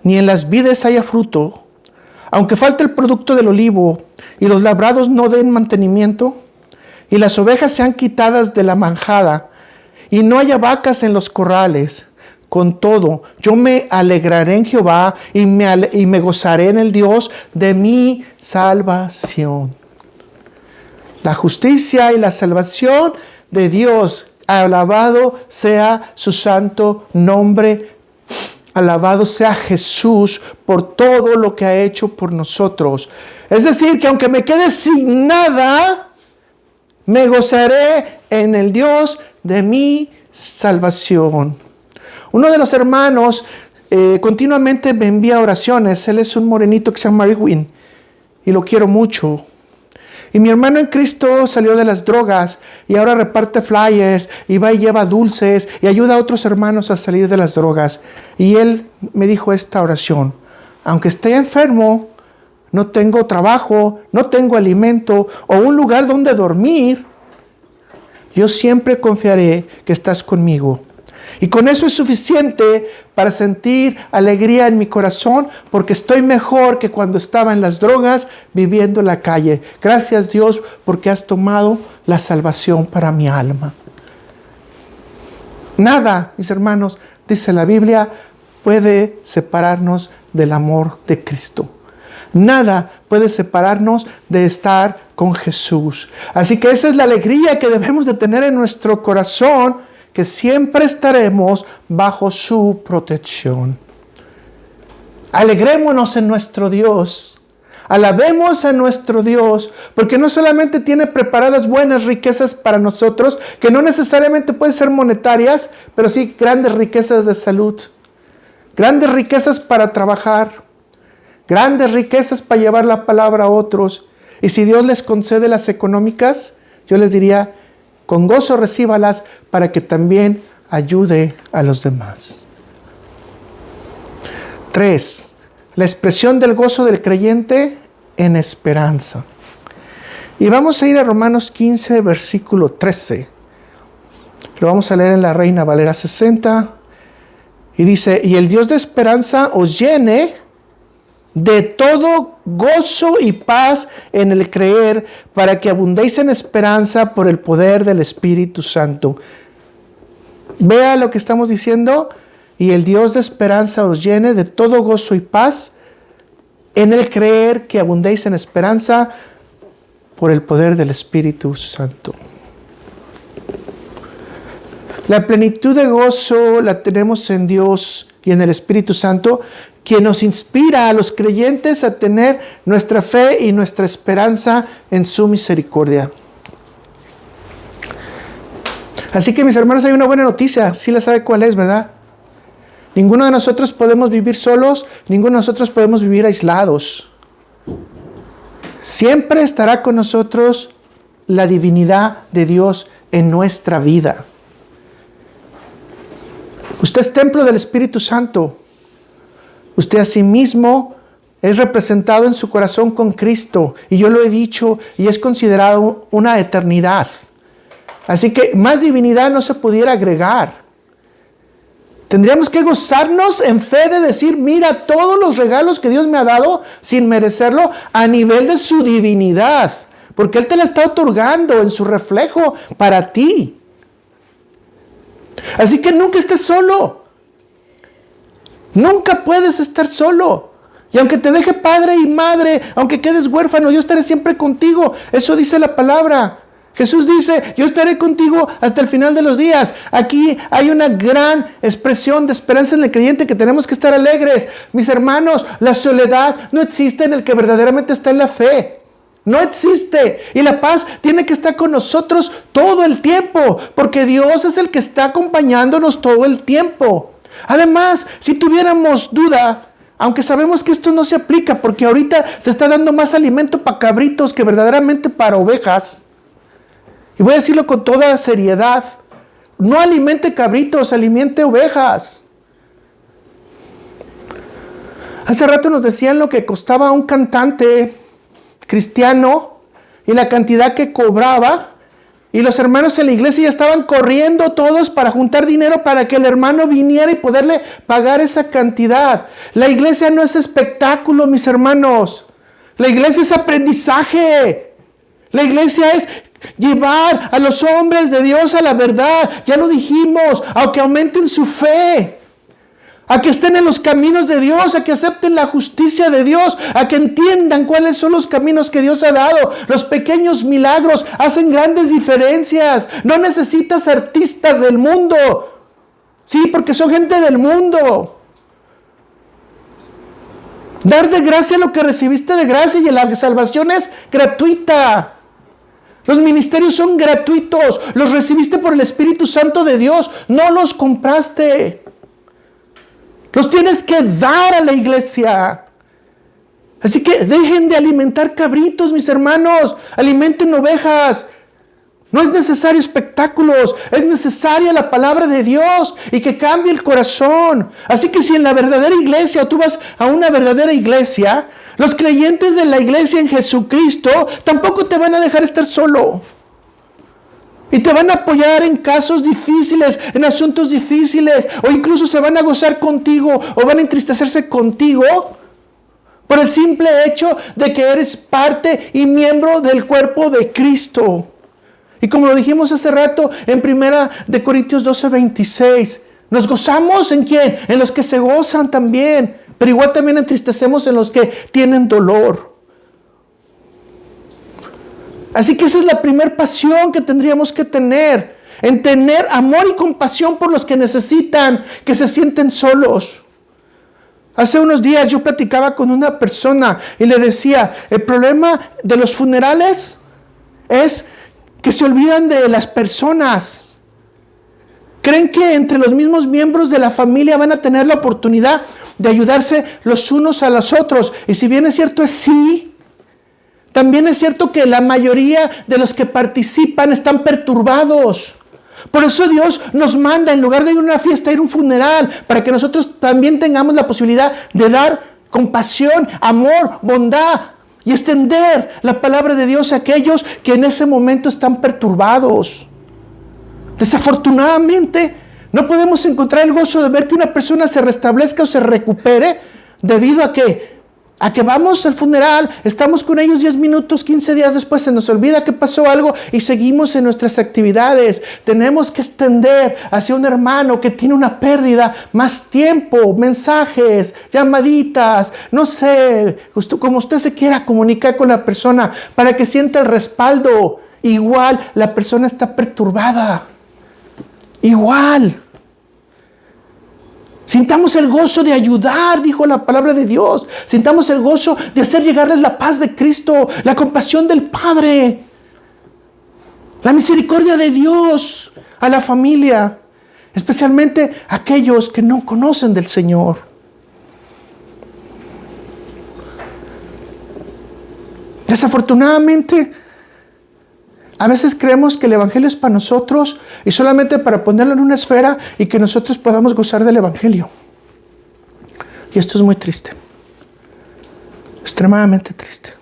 ni en las vides haya fruto, aunque falte el producto del olivo, y los labrados no den mantenimiento, y las ovejas sean quitadas de la manjada, y no haya vacas en los corrales, con todo, yo me alegraré en Jehová, y me gozaré en el Dios de mi salvación. La justicia y la salvación de Dios, alabado sea su santo nombre, alabado sea Jesús por todo lo que ha hecho por nosotros. Es decir, que aunque me quede sin nada, me gozaré en el Dios de mi salvación. Uno de los hermanos continuamente me envía oraciones. Él es un morenito que se llama Erwin y lo quiero mucho. Y mi hermano en Cristo salió de las drogas y ahora reparte flyers y va y lleva dulces y ayuda a otros hermanos a salir de las drogas. Y él me dijo esta oración: aunque esté enfermo, no tengo trabajo, no tengo alimento o un lugar donde dormir, yo siempre confiaré que estás conmigo. Y con eso es suficiente para sentir alegría en mi corazón, porque estoy mejor que cuando estaba en las drogas viviendo en la calle. Gracias Dios porque has tomado la salvación para mi alma. Nada, mis hermanos, dice la Biblia, puede separarnos del amor de Cristo. Nada puede separarnos de estar con Jesús. Así que esa es la alegría que debemos de tener en nuestro corazón, que siempre estaremos bajo su protección. Alegrémonos en nuestro Dios. Alabemos a nuestro Dios, porque no solamente tiene preparadas buenas riquezas para nosotros, que no necesariamente pueden ser monetarias, pero sí grandes riquezas de salud, grandes riquezas para trabajar, grandes riquezas para llevar la palabra a otros. Y si Dios les concede las económicas, yo les diría, con gozo recíbalas para que también ayude a los demás. 3. La expresión del gozo del creyente en esperanza. Y vamos a ir a Romanos 15, versículo 13. Lo vamos a leer en la Reina Valera 60. Y dice, y el Dios de esperanza os llene de todo gozo y paz en el creer, para que abundéis en esperanza por el poder del Espíritu Santo. Vea lo que estamos diciendo. Y el Dios de esperanza os llene de todo gozo y paz en el creer, que abundéis en esperanza por el poder del Espíritu Santo. La plenitud de gozo la tenemos en Dios y en el Espíritu Santo, quien nos inspira a los creyentes a tener nuestra fe y nuestra esperanza en su misericordia. Así que, mis hermanos, hay una buena noticia. Sí la sabe cuál es, ¿verdad? Ninguno de nosotros podemos vivir solos, ninguno de nosotros podemos vivir aislados. Siempre estará con nosotros la divinidad de Dios en nuestra vida. Usted es templo del Espíritu Santo. Usted a sí mismo es representado en su corazón con Cristo. Y yo lo he dicho, y es considerado una eternidad. Así que más divinidad no se pudiera agregar. Tendríamos que gozarnos en fe de decir, mira todos los regalos que Dios me ha dado sin merecerlo a nivel de su divinidad. Porque Él te la está otorgando en su reflejo para ti. Así que nunca estés solo. Nunca puedes estar solo. Y aunque te deje padre y madre, aunque quedes huérfano, yo estaré siempre contigo. Eso dice la palabra. Jesús dice, yo estaré contigo hasta el final de los días. Aquí hay una gran expresión de esperanza en el creyente, que tenemos que estar alegres. Mis hermanos, la soledad no existe en el que verdaderamente está en la fe. No existe. Y la paz tiene que estar con nosotros todo el tiempo, porque Dios es el que está acompañándonos todo el tiempo. Además, si tuviéramos duda, aunque sabemos que esto no se aplica, porque ahorita se está dando más alimento para cabritos que verdaderamente para ovejas. Y voy a decirlo con toda seriedad. No alimente cabritos, alimente ovejas. Hace rato nos decían lo que costaba un cantante cristiano y la cantidad que cobraba. Y los hermanos en la iglesia ya estaban corriendo todos para juntar dinero para que el hermano viniera y poderle pagar esa cantidad. La iglesia no es espectáculo, mis hermanos. La iglesia es aprendizaje. La iglesia es llevar a los hombres de Dios a la verdad. Ya lo dijimos, a que aumenten su fe, a que estén en los caminos de Dios, a que acepten la justicia de Dios, a que entiendan cuáles son los caminos que Dios ha dado. Los pequeños milagros hacen grandes diferencias. No necesitas artistas del mundo. Sí, porque son gente del mundo. Dar de gracia lo que recibiste de gracia, y la salvación es gratuita. Los ministerios son gratuitos. Los recibiste por el Espíritu Santo de Dios. No los compraste. Los tienes que dar a la iglesia. Así que dejen de alimentar cabritos, mis hermanos. Alimenten ovejas. No es necesario espectáculos. Es necesaria la palabra de Dios y que cambie el corazón. Así que si en la verdadera iglesia, o tú vas a una verdadera iglesia, los creyentes de la iglesia en Jesucristo tampoco te van a dejar estar solo. Y te van a apoyar en casos difíciles, en asuntos difíciles, o incluso se van a gozar contigo, o van a entristecerse contigo por el simple hecho de que eres parte y miembro del cuerpo de Cristo. Y como lo dijimos hace rato en 1 Corintios 12:26, nos gozamos ¿en quién? En los que se gozan también, pero igual también entristecemos en los que tienen dolor. Así que esa es la primera pasión que tendríamos que tener, en tener amor y compasión por los que necesitan, que se sienten solos. Hace unos días yo platicaba con una persona y le decía, el problema de los funerales es que se olvidan de las personas. Creen que entre los mismos miembros de la familia van a tener la oportunidad de ayudarse los unos a los otros. Y si bien es cierto, es sí, también es cierto que la mayoría de los que participan están perturbados. Por eso Dios nos manda, en lugar de ir a una fiesta, ir a un funeral, para que nosotros también tengamos la posibilidad de dar compasión, amor, bondad, y extender la palabra de Dios a aquellos que en ese momento están perturbados. Desafortunadamente, no podemos encontrar el gozo de ver que una persona se restablezca o se recupere debido a que vamos al funeral, estamos con ellos 10 minutos, 15 días después se nos olvida que pasó algo y seguimos en nuestras actividades. Tenemos que extender hacia un hermano que tiene una pérdida más tiempo, mensajes, llamaditas, no sé, como usted se quiera comunicar con la persona para que sienta el respaldo. Igual la persona está perturbada. Igual. Sintamos el gozo de ayudar, dijo la palabra de Dios. Sintamos el gozo de hacer llegarles la paz de Cristo, la compasión del Padre, la misericordia de Dios a la familia, especialmente a aquellos que no conocen del Señor. Desafortunadamente, a veces creemos que el Evangelio es para nosotros y solamente para ponerlo en una esfera y que nosotros podamos gozar del Evangelio. Y esto es muy triste. Extremadamente triste.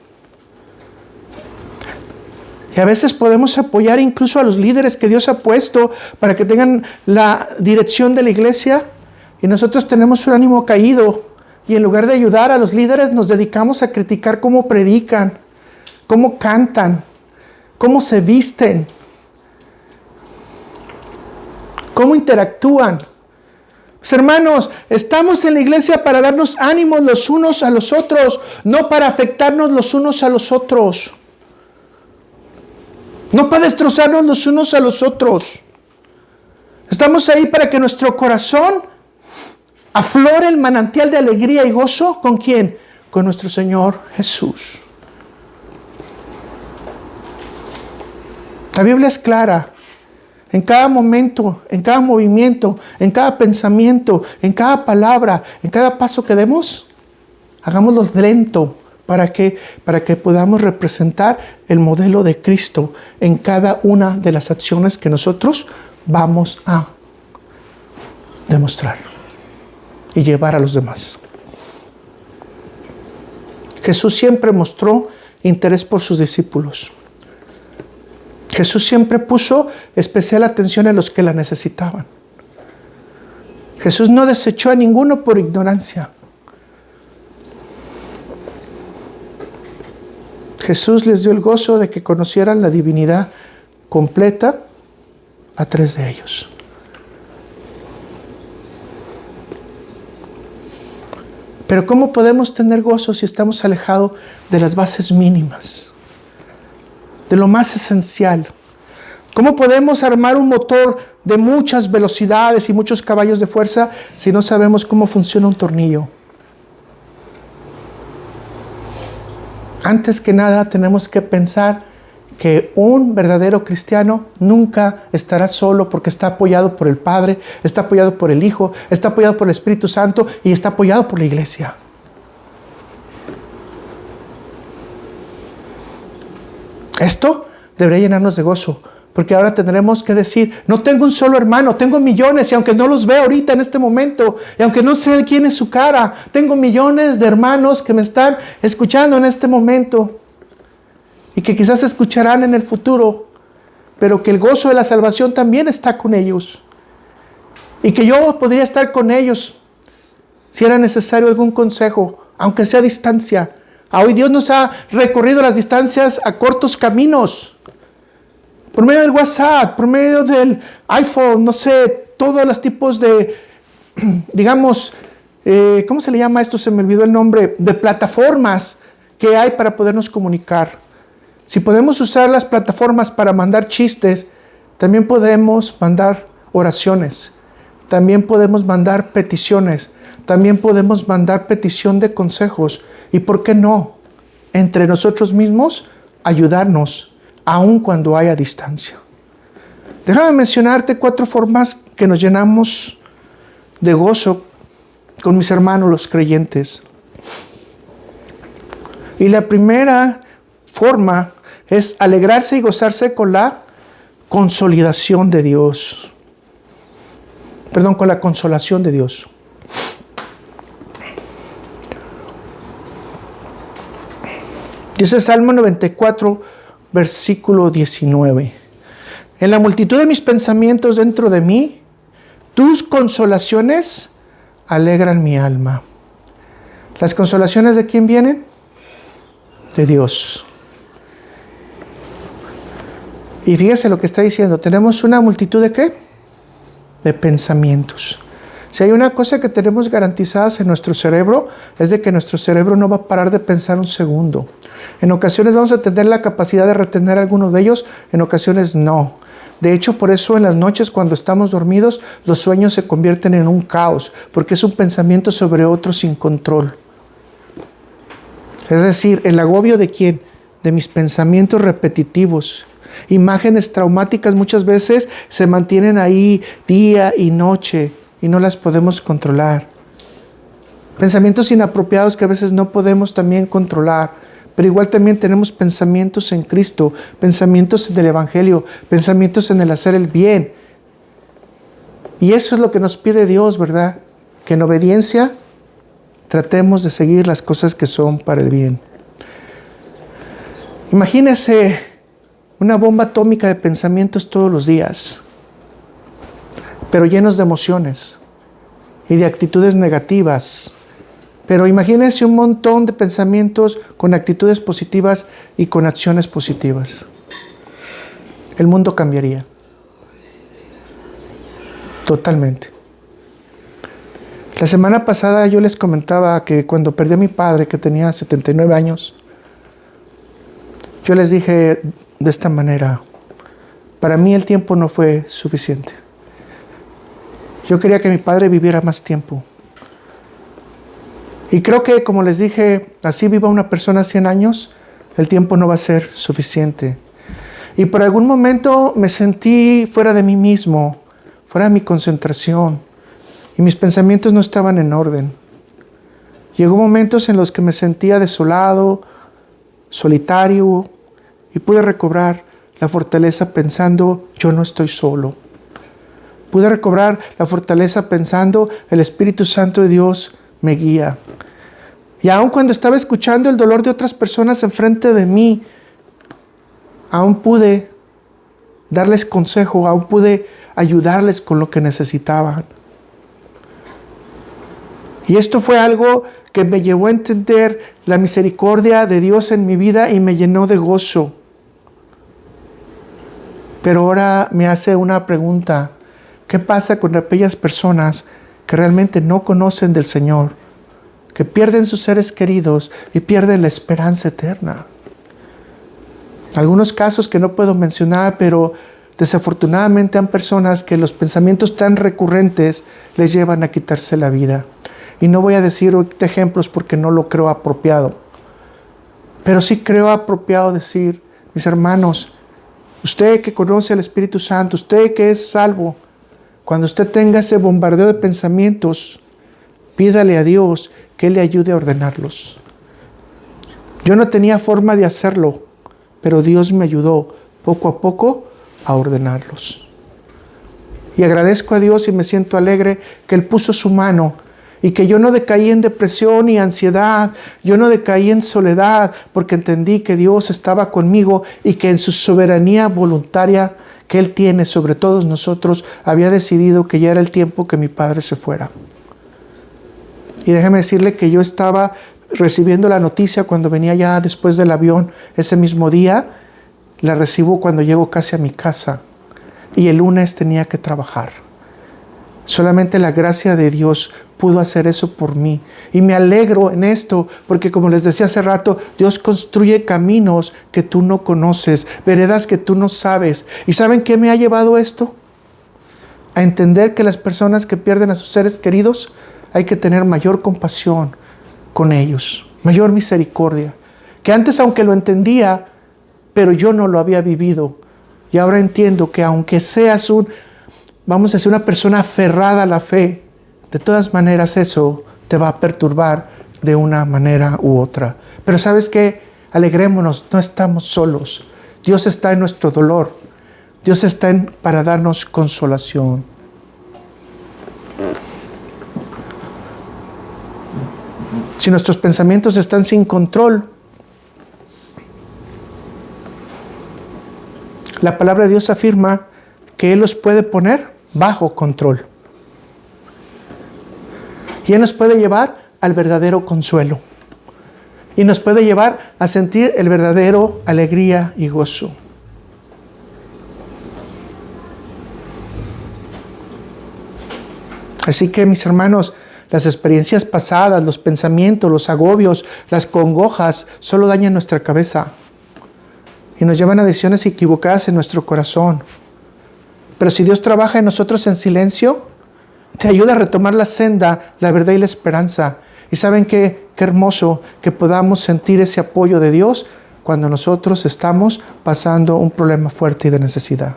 Y a veces podemos apoyar incluso a los líderes que Dios ha puesto para que tengan la dirección de la iglesia y nosotros tenemos un ánimo caído y en lugar de ayudar a los líderes nos dedicamos a criticar cómo predican, cómo cantan, cómo se visten, cómo interactúan. Pues hermanos, estamos en la iglesia para darnos ánimos los unos a los otros, no para afectarnos los unos a los otros. No para destrozarnos los unos a los otros. Estamos ahí para que nuestro corazón aflore el manantial de alegría y gozo. ¿Con quién? Con nuestro Señor Jesús. La Biblia es clara. En cada momento, en cada movimiento, en cada pensamiento, en cada palabra, en cada paso que demos, hagámoslo lento para que podamos representar el modelo de Cristo en cada una de las acciones que nosotros vamos a demostrar y llevar a los demás. Jesús siempre mostró interés por sus discípulos. Jesús siempre puso especial atención a los que la necesitaban. Jesús no desechó a ninguno por ignorancia. Jesús les dio el gozo de que conocieran la divinidad completa a 3 de ellos. Pero ¿cómo podemos tener gozo si estamos alejados de las bases mínimas? De lo más esencial. ¿Cómo podemos armar un motor de muchas velocidades y muchos caballos de fuerza si no sabemos cómo funciona un tornillo? Antes que nada tenemos que pensar que un verdadero cristiano nunca estará solo porque está apoyado por el Padre, está apoyado por el Hijo, está apoyado por el Espíritu Santo y está apoyado por la iglesia. Esto debería llenarnos de gozo, porque ahora tendremos que decir, no tengo un solo hermano, tengo millones, y aunque no los veo ahorita en este momento, y aunque no sé quién es su cara, tengo millones de hermanos que me están escuchando en este momento, y que quizás escucharán en el futuro, pero que el gozo de la salvación también está con ellos, y que yo podría estar con ellos, si era necesario algún consejo, aunque sea a distancia. Hoy Dios nos ha recorrido las distancias a cortos caminos. Por medio del WhatsApp, por medio del iPhone, no sé, todos los tipos de, digamos, ¿cómo se le llama esto? Se me olvidó el nombre, de plataformas que hay para podernos comunicar. Si podemos usar las plataformas para mandar chistes, también podemos mandar oraciones, también podemos mandar peticiones, también podemos mandar petición de consejos. ¿Y por qué no? Entre nosotros mismos, ayudarnos, aun cuando haya distancia. Déjame mencionarte 4 formas que nos llenamos de gozo con mis hermanos los creyentes. Y la primera forma es alegrarse y gozarse con la consolidación de Dios. Perdón, con la consolación de Dios. Dice Salmo 94, versículo 19. En la multitud de mis pensamientos dentro de mí, tus consolaciones alegran mi alma. ¿Las consolaciones de quién vienen? De Dios. Y fíjese lo que está diciendo. Tenemos una multitud de ¿qué? De pensamientos. Si hay una cosa que tenemos garantizadas en nuestro cerebro, es de que nuestro cerebro no va a parar de pensar un segundo. En ocasiones vamos a tener la capacidad de retener algunos de ellos, en ocasiones no. De hecho, por eso en las noches cuando estamos dormidos, los sueños se convierten en un caos, porque es un pensamiento sobre otro sin control. Es decir, el agobio de ¿quién? De mis pensamientos repetitivos. Imágenes traumáticas muchas veces se mantienen ahí día y noche y no las podemos controlar. Pensamientos inapropiados que a veces no podemos también controlar, pero igual también tenemos pensamientos en Cristo, pensamientos del Evangelio, pensamientos en el hacer el bien. Y eso es lo que nos pide Dios, ¿verdad? Que en obediencia tratemos de seguir las cosas que son para el bien. Imagínese una bomba atómica de pensamientos todos los días, pero llenos de emociones y de actitudes negativas. Pero imagínense un montón de pensamientos con actitudes positivas y con acciones positivas. El mundo cambiaría. Totalmente. La semana pasada yo les comentaba que cuando perdí a mi padre, que tenía 79 años, yo les dije de esta manera: para mí el tiempo no fue suficiente. Yo quería que mi padre viviera más tiempo. Y creo que, como les dije, así viva una persona 100 años, el tiempo no va a ser suficiente. Y por algún momento me sentí fuera de mí mismo, fuera de mi concentración, y mis pensamientos no estaban en orden. Llegó momentos en los que me sentía desolado, solitario, y pude recobrar la fortaleza pensando: yo no estoy solo. Pude recobrar la fortaleza pensando: el Espíritu Santo de Dios me guía. Y aun cuando estaba escuchando el dolor de otras personas enfrente de mí, aún pude darles consejo, aún pude ayudarles con lo que necesitaban. Y esto fue algo que me llevó a entender la misericordia de Dios en mi vida y me llenó de gozo. Pero ahora me hace una pregunta: ¿qué pasa con aquellas personas que realmente no conocen del Señor, que pierden sus seres queridos y pierden la esperanza eterna? Algunos casos que no puedo mencionar, pero desafortunadamente hay personas que los pensamientos tan recurrentes les llevan a quitarse la vida. Y no voy a decir ejemplos porque no lo creo apropiado. Pero sí creo apropiado decir: mis hermanos, usted que conoce al Espíritu Santo, usted que es salvo, cuando usted tenga ese bombardeo de pensamientos, pídale a Dios que Él le ayude a ordenarlos. Yo no tenía forma de hacerlo, pero Dios me ayudó poco a poco a ordenarlos. Y agradezco a Dios y me siento alegre que Él puso su mano y que yo no decaí en depresión y ansiedad, yo no decaí en soledad, porque entendí que Dios estaba conmigo y que en su soberanía voluntaria que Él tiene sobre todos nosotros, había decidido que ya era el tiempo que mi padre se fuera. Y déjeme decirle que yo estaba recibiendo la noticia cuando venía ya después del avión ese mismo día. La recibo cuando llego casi a mi casa y el lunes tenía que trabajar. Solamente la gracia de Dios pudo hacer eso por mí. Y me alegro en esto porque, como les decía hace rato, Dios construye caminos que tú no conoces, veredas que tú no sabes. ¿Y saben qué me ha llevado esto? A entender que las personas que pierden a sus seres queridos hay que tener mayor compasión con ellos, mayor misericordia. Que antes, aunque lo entendía, pero yo no lo había vivido. Y ahora entiendo que aunque seas vamos a decir, una persona aferrada a la fe, de todas maneras eso te va a perturbar de una manera u otra. Pero ¿sabes qué? Alegrémonos, no estamos solos. Dios está en nuestro dolor. Dios está para darnos consolación. Si nuestros pensamientos están sin control, la palabra de Dios afirma que Él los puede poner bajo control. Y Él nos puede llevar al verdadero consuelo. Y nos puede llevar a sentir el verdadero alegría y gozo. Así que, mis hermanos, las experiencias pasadas, los pensamientos, los agobios, las congojas, solo dañan nuestra cabeza y nos llevan a decisiones equivocadas en nuestro corazón. Pero si Dios trabaja en nosotros en silencio, te ayuda a retomar la senda, la verdad y la esperanza. Y ¿saben qué? Qué hermoso que podamos sentir ese apoyo de Dios cuando nosotros estamos pasando un problema fuerte y de necesidad.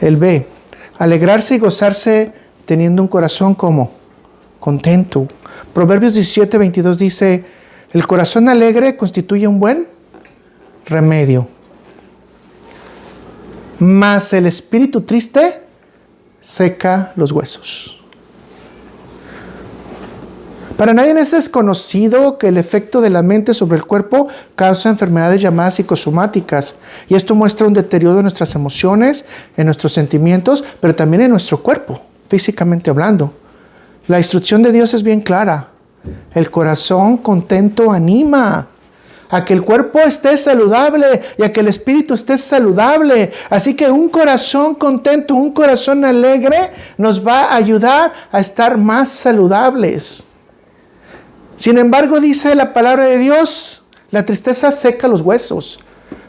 El B, alegrarse y gozarse teniendo un corazón como contento. Proverbios 17:22 dice: el corazón alegre constituye un buen remedio, mas el espíritu triste seca los huesos. Para nadie es desconocido que el efecto de la mente sobre el cuerpo causa enfermedades llamadas psicosomáticas. Y esto muestra un deterioro de nuestras emociones, en nuestros sentimientos, pero también en nuestro cuerpo, físicamente hablando. La instrucción de Dios es bien clara. El corazón contento anima. a que el cuerpo esté saludable y a que el espíritu esté saludable. Así que un corazón contento, un corazón alegre nos va a ayudar a estar más saludables. Sin embargo, dice la palabra de Dios, la tristeza seca los huesos.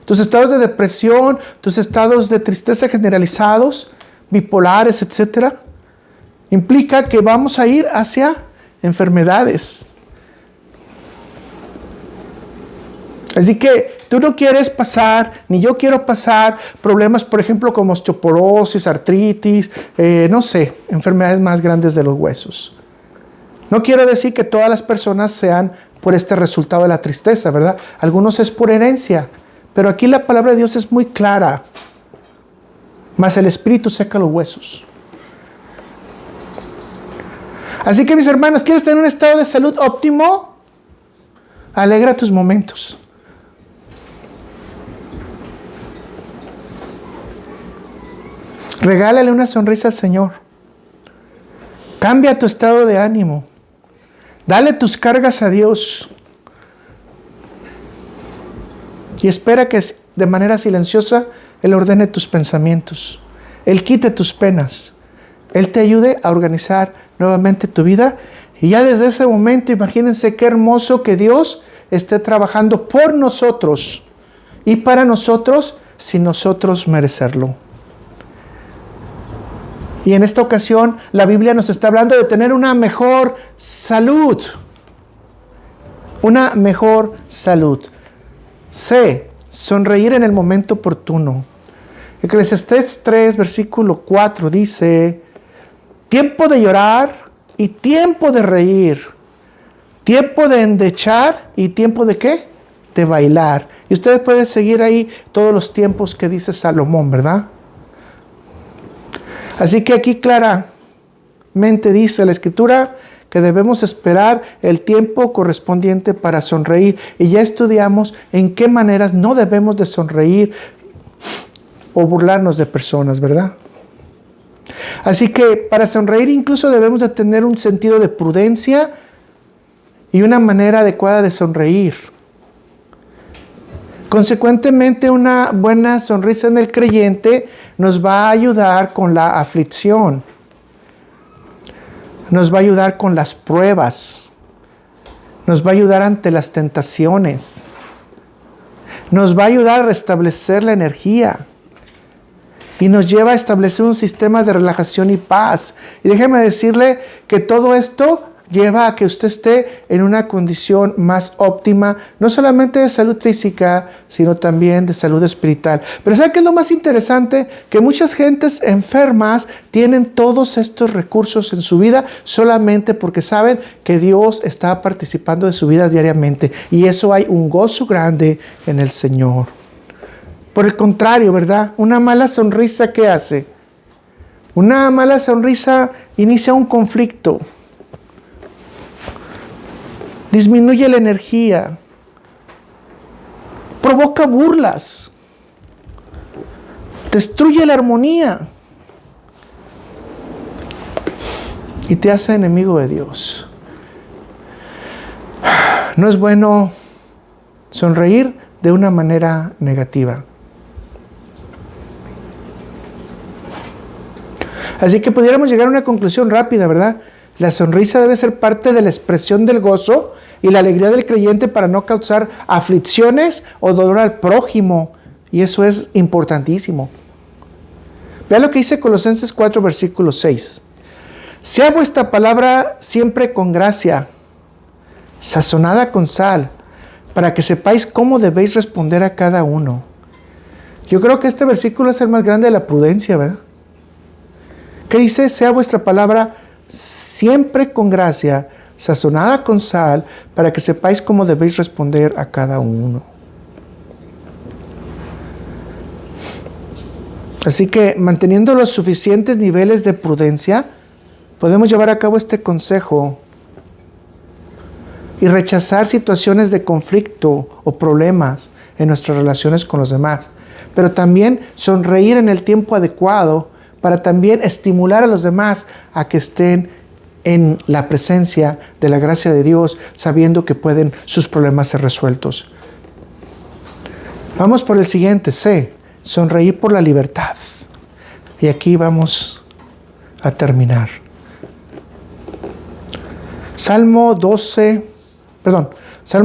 Tus estados de depresión, tus estados de tristeza generalizados, bipolares, etcétera, implica que vamos a ir hacia enfermedades. Así que tú no quieres pasar, ni yo quiero pasar problemas, por ejemplo, como osteoporosis, artritis, enfermedades más grandes de los huesos. No quiero decir que todas las personas sean por este resultado de la tristeza, ¿verdad? Algunos es por herencia, pero aquí la palabra de Dios es muy clara. Mas el espíritu seca los huesos. Así que mis hermanos, ¿quieres tener un estado de salud óptimo? Alegra tus momentos. Regálale una sonrisa al Señor. Cambia tu estado de ánimo. Dale tus cargas a Dios. Y espera que de manera silenciosa Él ordene tus pensamientos. Él quite tus penas. Él te ayude a organizar nuevamente tu vida. Y ya desde ese momento, imagínense qué hermoso que Dios esté trabajando por nosotros y para nosotros sin nosotros merecerlo. Y en esta ocasión la Biblia nos está hablando de tener una mejor salud. Una mejor salud. C. Sonreír en el momento oportuno. Eclesiastés 3, versículo 4 dice: tiempo de llorar y tiempo de reír. Tiempo de endechar y tiempo de ¿qué? De bailar. Y ustedes pueden seguir ahí todos los tiempos que dice Salomón, ¿verdad? Así que aquí claramente dice la Escritura que debemos esperar el tiempo correspondiente para sonreír. Y ya estudiamos en qué maneras no debemos de sonreír o burlarnos de personas, ¿verdad? Así que para sonreír incluso debemos de tener un sentido de prudencia y una manera adecuada de sonreír. Consecuentemente, una buena sonrisa en el creyente nos va a ayudar con la aflicción. Nos va a ayudar con las pruebas. Nos va a ayudar ante las tentaciones. Nos va a ayudar a restablecer la energía. Y nos lleva a establecer un sistema de relajación y paz. Y déjeme decirle que todo esto lleva a que usted esté en una condición más óptima, no solamente de salud física, sino también de salud espiritual. Pero ¿sabe qué es lo más interesante? Que muchas gentes enfermas tienen todos estos recursos en su vida solamente porque saben que Dios está participando de su vida diariamente. Y eso hay un gozo grande en el Señor. Por el contrario, ¿verdad? Una mala sonrisa, ¿qué hace? Una mala sonrisa inicia un conflicto. Disminuye la energía. Provoca burlas. Destruye la armonía. Y te hace enemigo de Dios. No es bueno sonreír de una manera negativa. Así que pudiéramos llegar a una conclusión rápida, ¿verdad? La sonrisa debe ser parte de la expresión del gozo y la alegría del creyente para no causar aflicciones o dolor al prójimo. Y eso es importantísimo. Vea lo que dice Colosenses 4, versículo 6. Sea vuestra palabra siempre con gracia, sazonada con sal, para que sepáis cómo debéis responder a cada uno. Yo creo que este versículo es el más grande de la prudencia, ¿verdad? ¿Qué dice? Sea vuestra palabra siempre con gracia, sazonada con sal, para que sepáis cómo debéis responder a cada uno. Así que, manteniendo los suficientes niveles de prudencia, podemos llevar a cabo este consejo y rechazar situaciones de conflicto o problemas en nuestras relaciones con los demás. Pero también sonreír en el tiempo adecuado para también estimular a los demás a que estén en la presencia de la gracia de Dios, sabiendo que pueden sus problemas ser resueltos. Vamos por el siguiente, C, sonreír por la libertad. Y aquí vamos a terminar. Salmo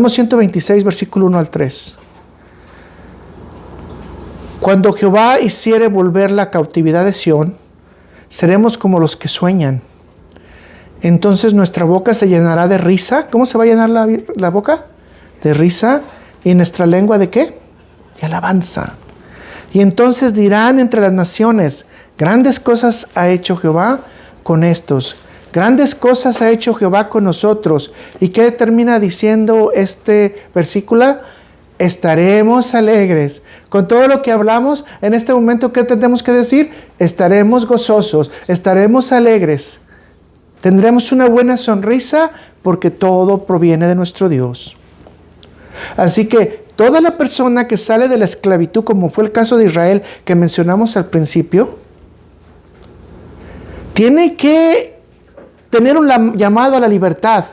126, versículo 1 al 3. Cuando Jehová hiciere volver la cautividad de Sión, seremos como los que sueñan. Entonces nuestra boca se llenará de risa. ¿Cómo se va a llenar la boca? De risa. ¿Y nuestra lengua de qué? De alabanza. Y entonces dirán entre las naciones, grandes cosas ha hecho Jehová con estos. Grandes cosas ha hecho Jehová con nosotros. ¿Y qué termina diciendo este versículo? Estaremos alegres. Con todo lo que hablamos, en este momento, ¿qué tenemos que decir? Estaremos gozosos, estaremos alegres. Tendremos una buena sonrisa porque todo proviene de nuestro Dios. Así que toda la persona que sale de la esclavitud, como fue el caso de Israel que mencionamos al principio, tiene que tener un llamado a la libertad.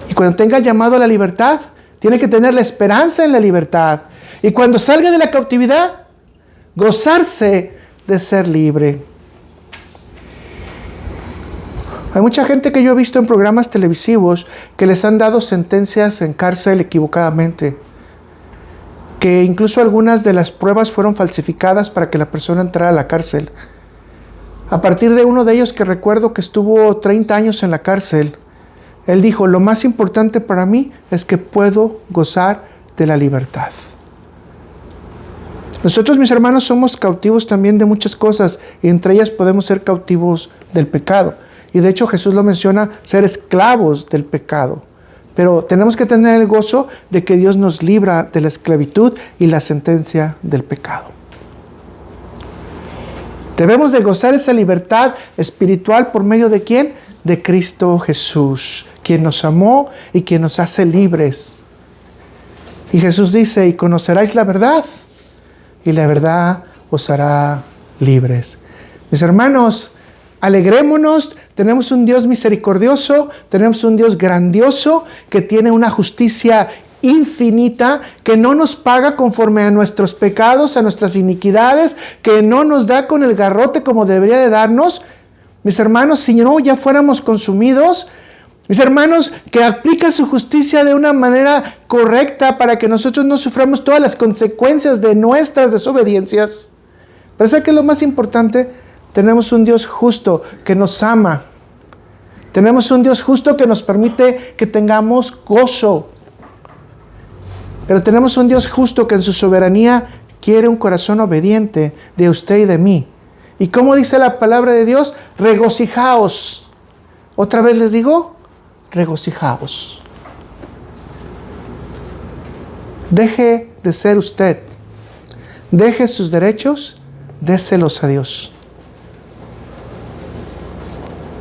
Y cuando tenga el llamado a la libertad, tiene que tener la esperanza en la libertad. Y cuando salga de la cautividad, gozarse de ser libre. Hay mucha gente que yo he visto en programas televisivos que les han dado sentencias en cárcel equivocadamente. Que incluso algunas de las pruebas fueron falsificadas para que la persona entrara a la cárcel. A partir de uno de ellos que recuerdo que estuvo 30 años en la cárcel, él dijo, lo más importante para mí es que puedo gozar de la libertad. Nosotros, mis hermanos, somos cautivos también de muchas cosas, y entre ellas podemos ser cautivos del pecado. Y de hecho Jesús lo menciona, ser esclavos del pecado. Pero tenemos que tener el gozo de que Dios nos libra de la esclavitud y la sentencia del pecado. Debemos de gozar esa libertad espiritual por medio de ¿quién? De Cristo Jesús, quien nos amó y quien nos hace libres. Y Jesús dice, y conoceráis la verdad, y la verdad os hará libres. Mis hermanos, alegrémonos, tenemos un Dios misericordioso, tenemos un Dios grandioso, que tiene una justicia infinita, que no nos paga conforme a nuestros pecados, a nuestras iniquidades, que no nos da con el garrote como debería de darnos. Mis hermanos, si no ya fuéramos consumidos, mis hermanos, que aplica su justicia de una manera correcta para que nosotros no suframos todas las consecuencias de nuestras desobediencias. Pero ¿sabe qué es lo más importante? Tenemos un Dios justo que nos ama. Tenemos un Dios justo que nos permite que tengamos gozo. Pero tenemos un Dios justo que en su soberanía quiere un corazón obediente de usted y de mí. ¿Y cómo dice la palabra de Dios? Regocijaos. Otra vez les digo, regocijaos. Deje de ser usted. Deje sus derechos, déselos a Dios.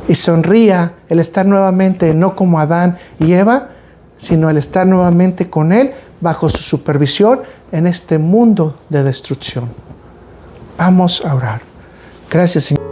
Y sonría el estar nuevamente, no como Adán y Eva, sino el estar nuevamente con Él, bajo su supervisión en este mundo de destrucción. Vamos a orar. Gracias, Señor.